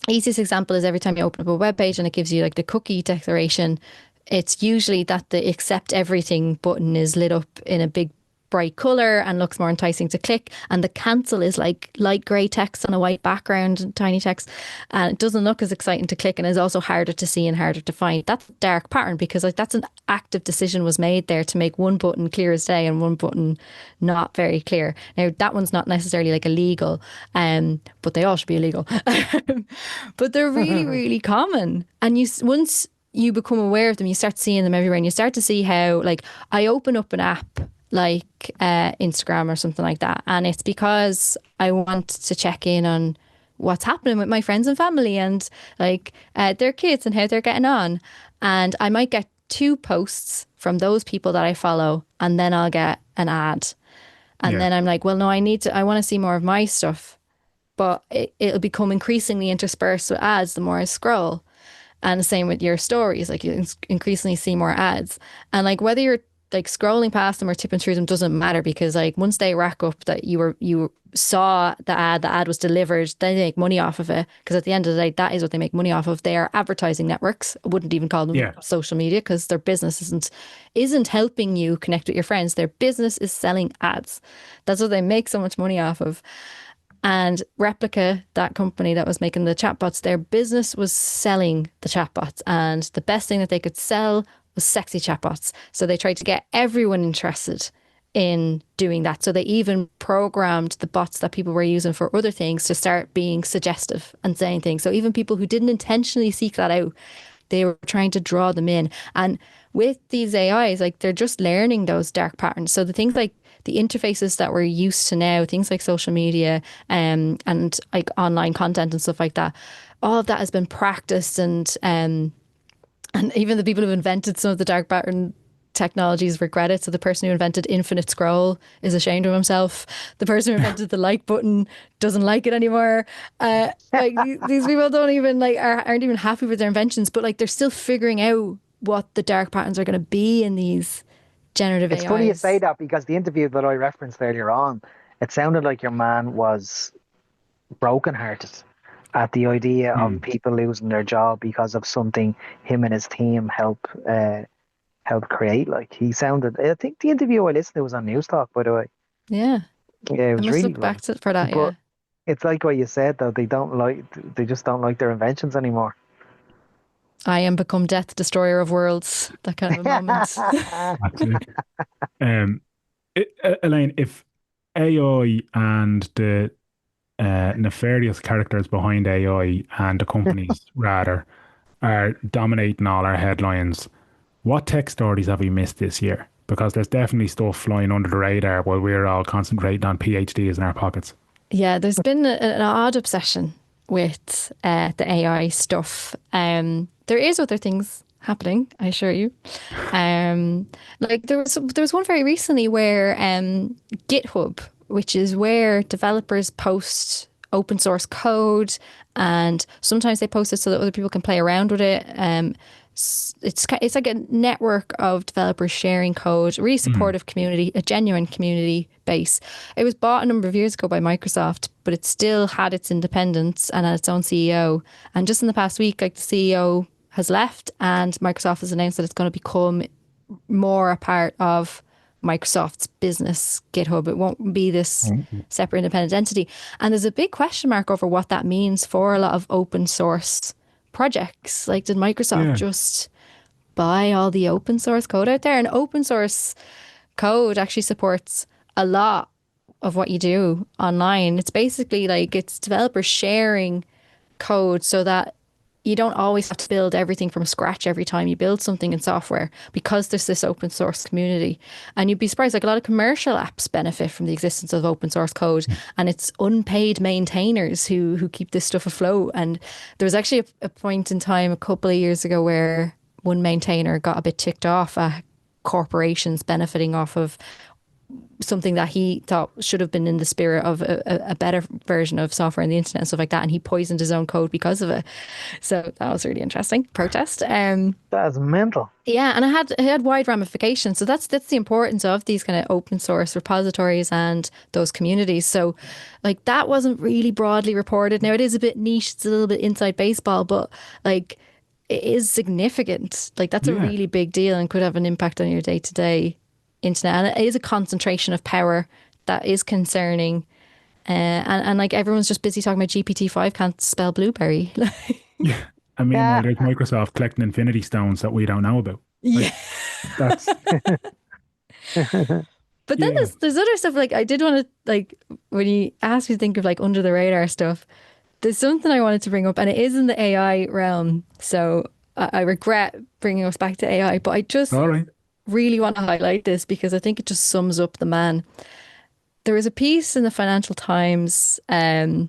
easiest example is every time you open up a web page and it gives you like the cookie declaration, it's usually that the accept everything button is lit up in a big bright color and looks more enticing to click, and the cancel is like light gray text on a white background and tiny text, and it doesn't look as exciting to click and is also harder to see and harder to find. That's a dark pattern because like that's an active decision was made there to make one button clear as day and one button not very clear. Now that one's not necessarily like illegal, but they all should be illegal. But they're really really common, and once you become aware of them, you start seeing them everywhere, and you start to see how like I open up an app like Instagram or something like that, and it's because I want to check in on what's happening with my friends and family and like their kids and how they're getting on, and I might get 2 posts from those people that I follow, and then I'll get an ad, and then I'm like, well no, I want to see more of my stuff, but it'll become increasingly interspersed with ads the more I scroll. And the same with your stories, like you increasingly see more ads, and like whether you're like scrolling past them or tipping through them doesn't matter, because like once they rack up that you saw the ad was delivered, they make money off of it, because at the end of the day that is what they make money off of. They are advertising networks. I wouldn't even call them social media, because their business isn't helping you connect with your friends. Their business is selling ads. That's what they make so much money off of. And Replica, that company that was making the chatbots, their business was selling the chatbots, and the best thing that they could sell was sexy chatbots. So they tried to get everyone interested in doing that. So they even programmed the bots that people were using for other things to start being suggestive and saying things. So even people who didn't intentionally seek that out, they were trying to draw them in. And with these AIs, like they're just learning those dark patterns. So the things like the interfaces that we're used to now, things like social media and like online content and stuff like that, all of that has been practiced, and even the people who invented some of the dark pattern technologies regret it. So the person who invented infinite scroll is ashamed of himself. The person who invented the like button doesn't like it anymore. Like these people don't even like aren't even happy with their inventions, but like they're still figuring out what the dark patterns are going to be in these generative AIs. It's funny you say that, because the interview that I referenced earlier on, it sounded like your man was brokenhearted. at the idea of Hmm. people losing their job because of something him and his team help create. Like he sounded, I think the interview I listened to was on News Talk, by the way. Yeah. Yeah, it I was must really look good. back for that, But yeah. it's like what you said though, they just don't like their inventions anymore. I am become death destroyer of worlds. That kind of a moment. Actually. Um, Elaine, if AI and the nefarious characters behind AI and the companies rather are dominating all our headlines, what tech stories have we missed this year? Because there's definitely stuff flying under the radar while we're all concentrating on PhDs in our pockets. Yeah, there's been an odd obsession with the AI stuff. There is other things happening, I assure you. Like there was one very recently where GitHub, which is where developers post open source code, and sometimes they post it so that other people can play around with it. It's like a network of developers sharing code, really Mm. supportive community, a genuine community base. It was bought a number of years ago by Microsoft, but it still had its independence and had its own CEO. And just in the past week, like the CEO has left, and Microsoft has announced that it's going to become more a part of Microsoft's business, GitHub. It won't be this Mm. separate independent entity. And there's a big question mark over what that means for a lot of open source projects. Like, did Microsoft Yeah. just buy all the open source code out there? And open source code actually supports a lot of what you do online. It's basically like it's developers sharing code so that you don't always have to build everything from scratch every time you build something in software, because there's this open source community. And you'd be surprised, like a lot of commercial apps benefit from the existence of open source code, and it's unpaid maintainers who keep this stuff afloat. And there was actually a point in time a couple of years ago where one maintainer got a bit ticked off at corporations benefiting off of something that he thought should have been in the spirit of a better version of software on the internet and stuff like that, and he poisoned his own code because of it. So that was really interesting protest. That's mental. Yeah, and it had wide ramifications. So that's the importance of these kind of open source repositories and those communities. So like that wasn't really broadly reported. Now it is a bit niche, it's a little bit inside baseball, but like it is significant. Like that's a Yeah. really big deal and could have an impact on your day to day internet. And it is a concentration of power that is concerning. And like everyone's just busy talking about GPT-5 can't spell blueberry. Yeah. And meanwhile, there's Microsoft collecting Infinity Stones that we don't know about. Yeah. That's, But then yeah. there's other stuff. Like I did want to, like, when you asked me to think of like under the radar stuff, there's something I wanted to bring up, and it is in the AI realm. So I regret bringing us back to AI, but I just All right. really want to highlight this because I think it just sums up the man. There was a piece in the Financial Times a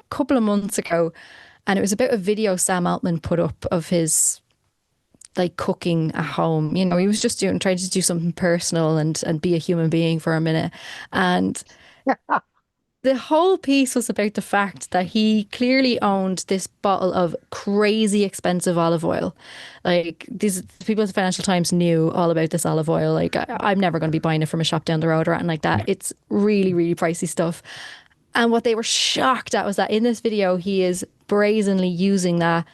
couple of months ago, and it was about a video Sam Altman put up of his like cooking at home. You know, he was just trying to do something personal and be a human being for a minute. And the whole piece was about the fact that he clearly owned this bottle of crazy expensive olive oil. Like these people at the Financial Times knew all about this olive oil. Like I'm never going to be buying it from a shop down the road or anything like that. It's really, really pricey stuff. And what they were shocked at was that in this video, he is brazenly using that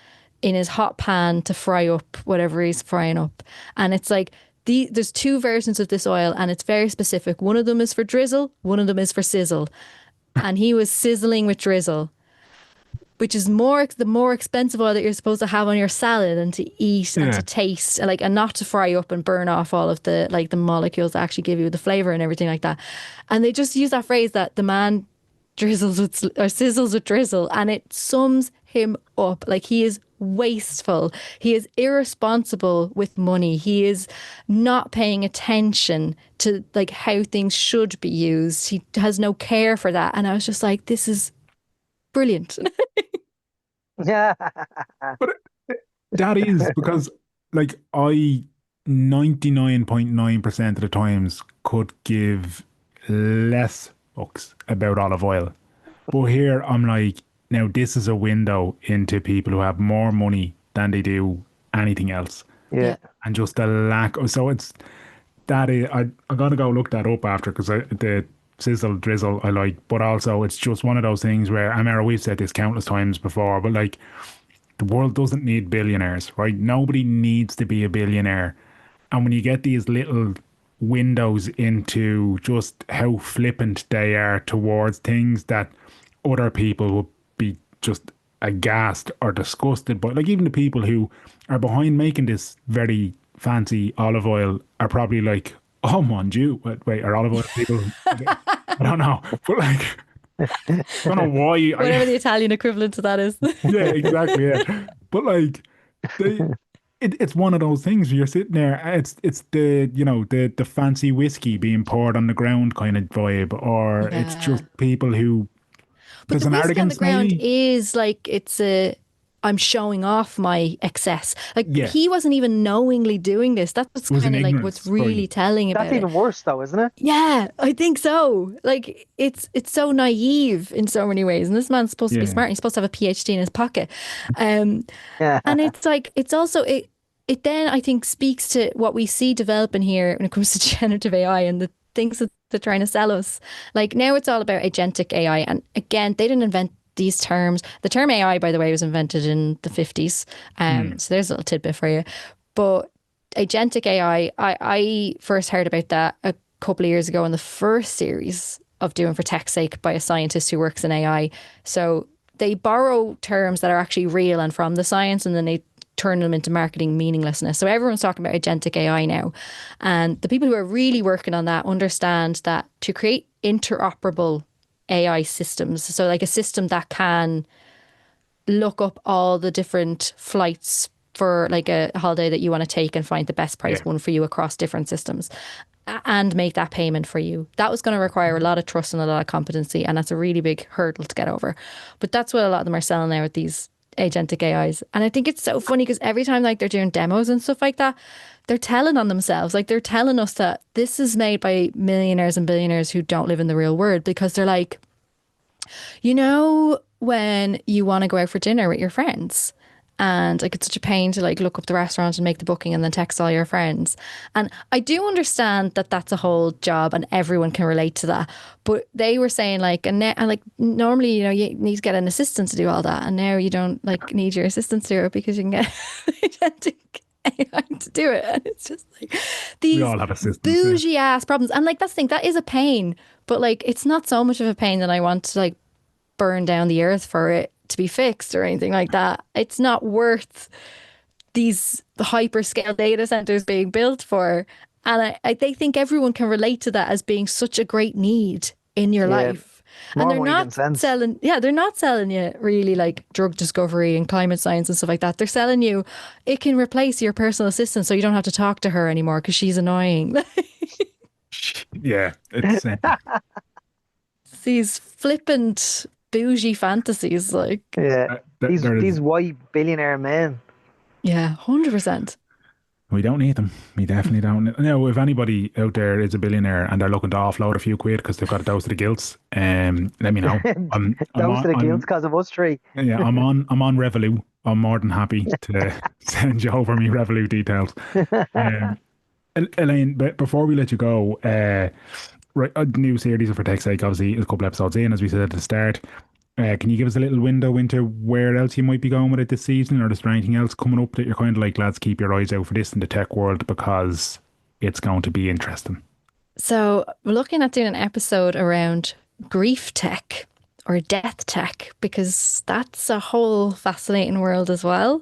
in his hot pan to fry up whatever he's frying up. And it's like, there's two versions of this oil and it's very specific. One of them is for drizzle, one of them is for sizzle. And he was sizzling with drizzle, which is the more expensive oil that you're supposed to have on your salad and to eat and to taste, like, and not to fry up and burn off all of the like the molecules that actually give you the flavor and everything like that. And they just use that phrase that the man drizzles with or sizzles with drizzle, and it sums him up. Like he is wasteful, he is irresponsible with money, he is not paying attention to like how things should be used, he has no care for that. And I was just like, this is brilliant. Yeah. But that is because, like, I 99.9% of the times could give less fucks about olive oil. But here I'm like, now this is a window into people who have more money than they do anything else. Yeah. And just the lack of, so it's, that is, I'm going to go look that up after because sizzle drizzle I like, but also it's just one of those things where, I remember we've said this countless times before, but like the world doesn't need billionaires, right? Nobody needs to be a billionaire. And when you get these little windows into just how flippant they are towards things that other people would be just aghast or disgusted by, like even the people who are behind making this very fancy olive oil are probably like, oh mon Dieu, wait, are olive oil people? I don't know, but like, I don't know why. Whatever the Italian equivalent to that is. Yeah, exactly. Yeah, but like, they, it's one of those things where you're sitting there. It's the the fancy whiskey being poured on the ground kind of vibe, or it's just Yeah. people who But there's the an whiskey on the arrogance ground maybe. is like I'm showing off my excess. Like Yeah, he wasn't even knowingly doing this. That's what's it was an kind of like what's ignorance, right? really telling That's about it. even worse, though, isn't it? Yeah, I think so. Like it's so naive in so many ways. And this man's supposed to be Yeah, smart. He's supposed to have a PhD in his pocket. Um, Yeah. and it's like it's also it then I think speaks to what we see developing here when it comes to generative AI and the things that they're trying to sell us. Like now it's all about agentic AI. And again, they didn't invent these terms. The term AI, by the way, was invented in the 50s. mm, So there's a little tidbit for you. But agentic AI, I first heard about that a couple of years ago in the first series of Doing for Tech's Sake by a scientist who works in AI. So they borrow terms that are actually real and from the science, and then they turn them into marketing meaninglessness. So everyone's talking about agentic AI now. And the people who are really working on that understand that to create interoperable AI systems, so like a system that can look up all the different flights for like a holiday that you want to take and find the best yeah, price one for you across different systems and make that payment for you. That was going to require a lot of trust and a lot of competency. And that's a really big hurdle to get over. But that's what a lot of them are selling now with these agentic AIs. And I think it's so funny because every time like they're doing demos and stuff like that, they're telling on themselves. Like they're telling us that this is made by millionaires and billionaires who don't live in the real world, because they're like, when you want to go out for dinner with your friends and like it's such a pain to like look up the restaurant and make the booking and then text all your friends. And I do understand that that's a whole job and everyone can relate to that. But they were saying like, and like normally, you need to get an assistant to do all that. And now you don't like need your assistant to do it because you can get agentic AI to do it. And it's just like we these all have assistants. Yeah, bougie ass problems. And like that's the thing, that is a pain. But like it's not so much of a pain that I want to like burn down the earth for it to be fixed or anything like that. It's not worth these hyperscale data centers being built for. And they think everyone can relate to that as being such a great need in your Yeah. life. And More money than sense. they're not selling you really like drug discovery and climate science and stuff like that. They're selling you, it can replace your personal assistant so you don't have to talk to her anymore because she's annoying. yeah, it's These flippant bougie fantasies, like, Yeah. These there is. these white billionaire men. yeah, 100%. We don't need them. We definitely don't. Now, if anybody out there is a billionaire and they're looking to offload a few quid because they've got a dose of the gilts, let me know. I'm Those on, are the guilds I'm because of us three. yeah, I'm on Revolut. I'm more than happy to send you over me Revolut details. Um, Elaine, before we let you go, right, a new series for Tech's Sake, obviously, is a couple episodes in, as we said at the start. Can you give us a little window into where else you might be going with it this season, or is there anything else coming up that you're kind of like, lads, keep your eyes out for this in the tech world because it's going to be interesting? So we're looking at doing an episode around grief tech or death tech because that's a whole fascinating world as well.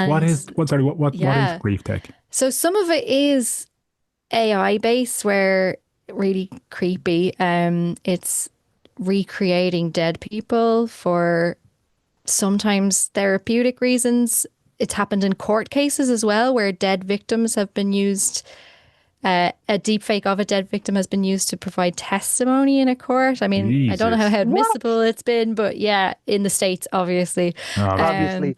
What And is what is yeah, grief tech? so some of it is AI based, where really creepy. It's recreating dead people for sometimes therapeutic reasons. It's happened in court cases as well, where dead victims have been used. A deep fake of a dead victim has been used to provide testimony in a court. I mean, I don't know Jesus. how What? admissible it's been, but yeah, in the States, obviously. Oh, that's Um, Obviously.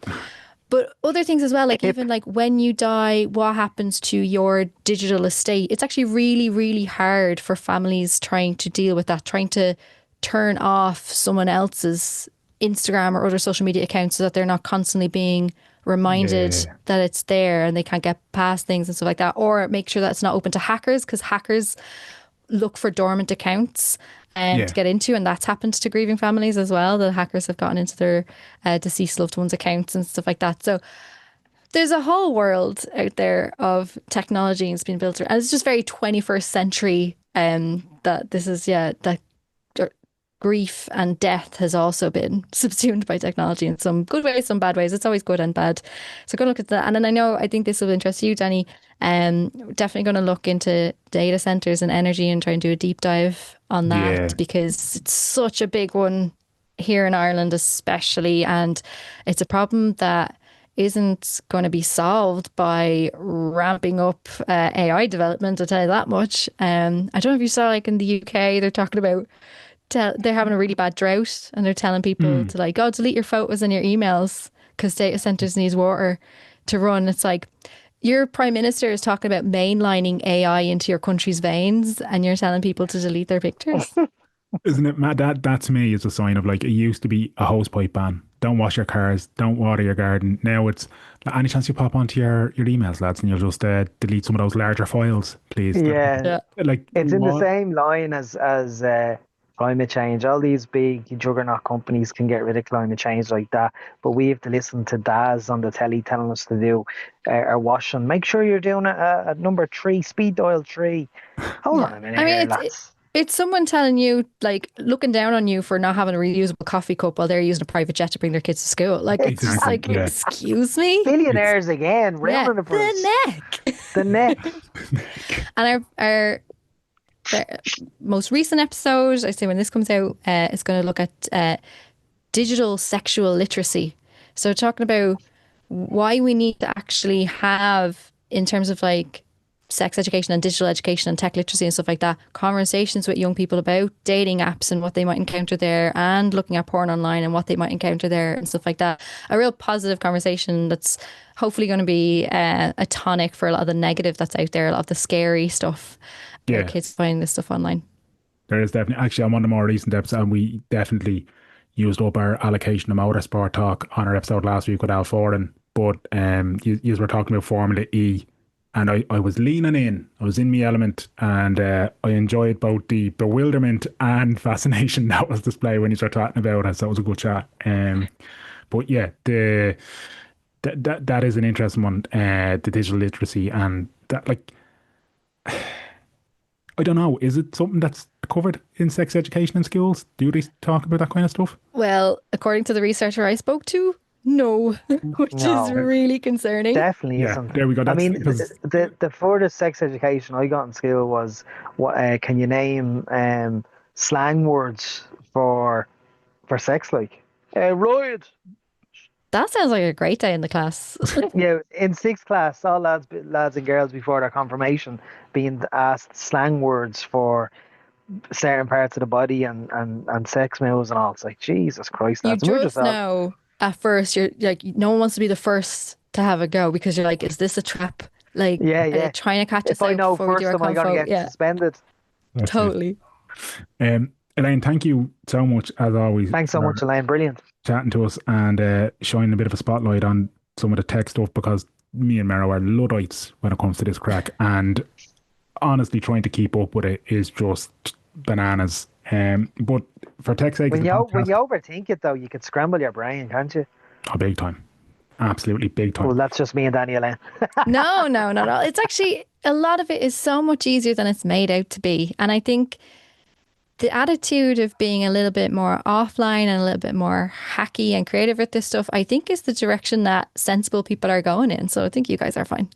but other things as well, like Hip. even like when you die, what happens to your digital estate? It's actually really, really hard for families trying to deal with that, trying to turn off someone else's Instagram or other social media accounts so that they're not constantly being reminded yeah. that it's there and they can't get past things and stuff like that, or make sure that it's not open to hackers because hackers look for dormant accounts Yeah. to get into, and that's happened to grieving families as well. The hackers have gotten into their deceased loved ones' accounts and stuff like that. So there's a whole world out there of technology that's been built, and it's just very 21st century. That this is that grief and death has also been subsumed by technology in some good ways, some bad ways. It's always good and bad. So go look at that. And then I think this will interest you, Danny. Definitely going to look into data centers and energy and try and do a deep dive on that because it's such a big one here in Ireland, especially. And it's a problem that isn't going to be solved by ramping up AI development, I'll tell you that much. I don't know if you saw, like in the UK, they're talking about they're having a really bad drought and they're telling people to like, oh, delete your photos and your emails because data centers needs water to run. It's like your prime minister is talking about mainlining AI into your country's veins and you're telling people to delete their pictures. Isn't it mad? That to me is a sign of, like, it used to be a hosepipe ban. Don't wash your cars, don't water your garden. Now it's any chance you pop onto your emails, lads, and you'll just delete some of those larger files, please. Yeah. Like, It's in the same line as climate change. All these big juggernaut companies can get rid of climate change like that, but we have to listen to Daz on the telly telling us to do our washing. Make sure you're doing it at number 3, speed dial 3. Hold on a minute here, lads. It's someone telling you, like, looking down on you for not having a reusable coffee cup while they're using a private jet to bring their kids to school. Like, it's just like, excuse me? Billionaires again, rounding the neck. And our most recent episode, I say when this comes out, is going to look at digital sexual literacy. So talking about why we need to actually have, in terms of like sex education and digital education and tech literacy and stuff like that, conversations with young people about dating apps and what they might encounter there, and looking at porn online and what they might encounter there and stuff like that. A real positive conversation that's hopefully going to be a tonic for a lot of the negative that's out there, a lot of the scary stuff. Kids finding this stuff online. There is definitely, actually, on one of the more recent episodes, and we definitely used up our allocation of motorsport talk on our episode last week with Al Foran, but you were talking about Formula E, and I was leaning in, I was in my element, and I enjoyed both the bewilderment and fascination that was displayed when you started talking about it, so it was a good chat. But yeah, that is an interesting one, the digital literacy, and that, like, I don't know, is it something that's covered in sex education in schools? Do they talk about that kind of stuff? Well, according to the researcher I spoke to, no, which is really concerning. Definitely isn't. There we go. I mean, the furthest sex education I got in school was, can you name slang words for sex, like riot? That sounds like a great day in the class. Yeah, in 6th class, all lads and girls before their confirmation being asked slang words for certain parts of the body and sex moves and all. It's like, Jesus Christ, lads. You just know at first, you're like, no one wants to be the first to have a go because you're like, is this a trap? Like, trying to catch us out before we do our convo. Am I get suspended? That's totally. Elaine, thank you so much, as always. Thanks so much, Elaine. Brilliant. Chatting to us and shining a bit of a spotlight on some of the tech stuff, because me and Mero are Luddites when it comes to this crack, and honestly trying to keep up with it is just bananas. But for tech's sake, when you overthink it though, you could scramble your brain, can't you? Oh, big time. Absolutely big time. Well, that's just me and Danny, Elaine. No, not at all. It's actually, a lot of it is so much easier than it's made out to be. And I think the attitude of being a little bit more offline and a little bit more hacky and creative with this stuff, I think, is the direction that sensible people are going in. So I think you guys are fine.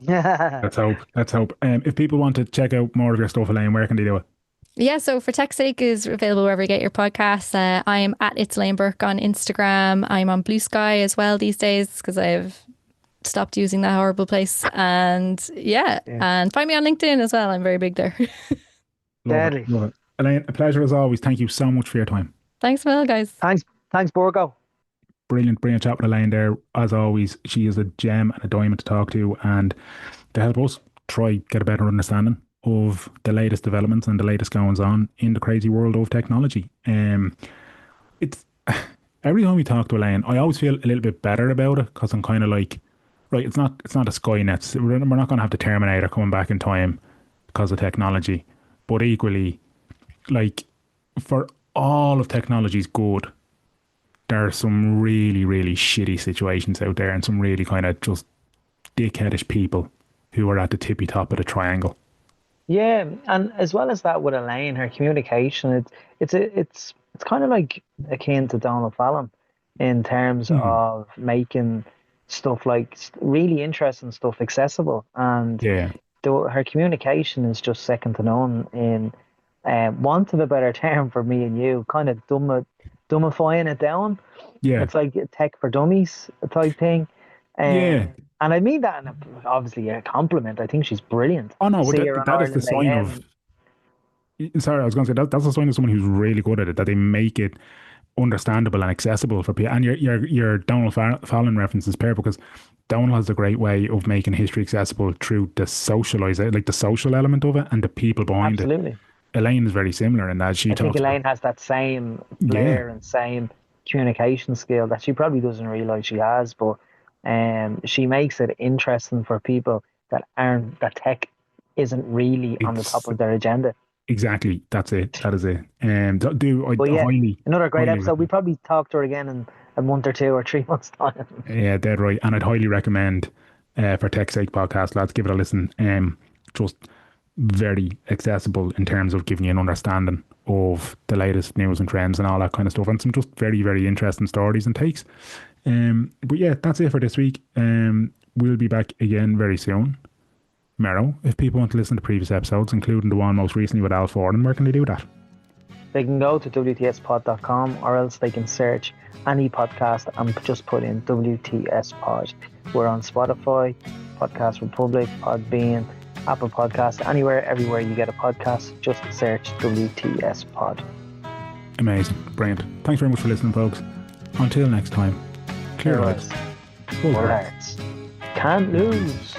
Let's hope. If people want to check out more of your stuff, Elaine, where can they do it? Yeah, so For Tech's Sake is available wherever you get your podcasts. I'm at It's Elaine Burke on Instagram. I'm on Blue Sky as well these days because I've stopped using that horrible place. And and find me on LinkedIn as well. I'm very big there. Love it. Elaine, a pleasure as always. Thank you so much for your time. Thanks, Will, guys. Thanks, Borgo. Brilliant chat with Elaine there. As always, she is a gem and a diamond to talk to, and to help us try get a better understanding of the latest developments and the latest goings on in the crazy world of technology. It's every time we talk to Elaine, I always feel a little bit better about it, because I'm kind of like, right, it's not a Skynet. We're not going to have the Terminator coming back in time because of technology. But equally, like, for all of technology's good, there are some really, really shitty situations out there and some really kind of just dickheadish people who are at the tippy top of the triangle. Yeah, and as well as that with Elaine, her communication, it's kind of like akin to Donald Fallon in terms of making stuff like really interesting stuff accessible, and Yeah, her communication is just second to none in want of a better term for me and you, kind of dumbifying it down. yeah, It's like tech for dummies type thing. yeah. And I mean that in obviously a compliment. I think she's brilliant. Oh no, but See her on that is the Ireland sign of. AM. Sorry, I was going to say that's a sign of someone who's really good at it. That they make it understandable and accessible for people. And your Donald Fallon reference is fair because Donald has a great way of making history accessible through the like the social element of it and the people behind it. Absolutely. Elaine is very similar in that she I think talks about, Elaine has that same yeah, flair and same communication skill that she probably doesn't realize she has, but she makes it interesting for people that tech isn't really on the top it's of their agenda. exactly that's it. That is it. And I But yeah, another great highly episode. We recommend. probably talk to her again in a month or 2 or 3 months time. Yeah, dead right. And I'd highly recommend for Tech's Sake podcast, lads, give it a listen. Just very accessible in terms of giving you an understanding of the latest news and trends and all that kind of stuff, and some just very, very interesting stories and takes. But yeah, that's it for this week. We'll be back again very soon. Mero, if people want to listen to previous episodes, including the one most recently with Al Forden, where can they do that? They can go to WTSpod.com, or else they can search any podcast and just put in WTS Pod. We're on Spotify, Podcast Republic, Podbean, Apple Podcasts, anywhere, everywhere you get a podcast, just search WTS Pod. Amazing. Brilliant. Thanks very much for listening, folks. Until next time, clear eyes. Full hearts. Can't lose.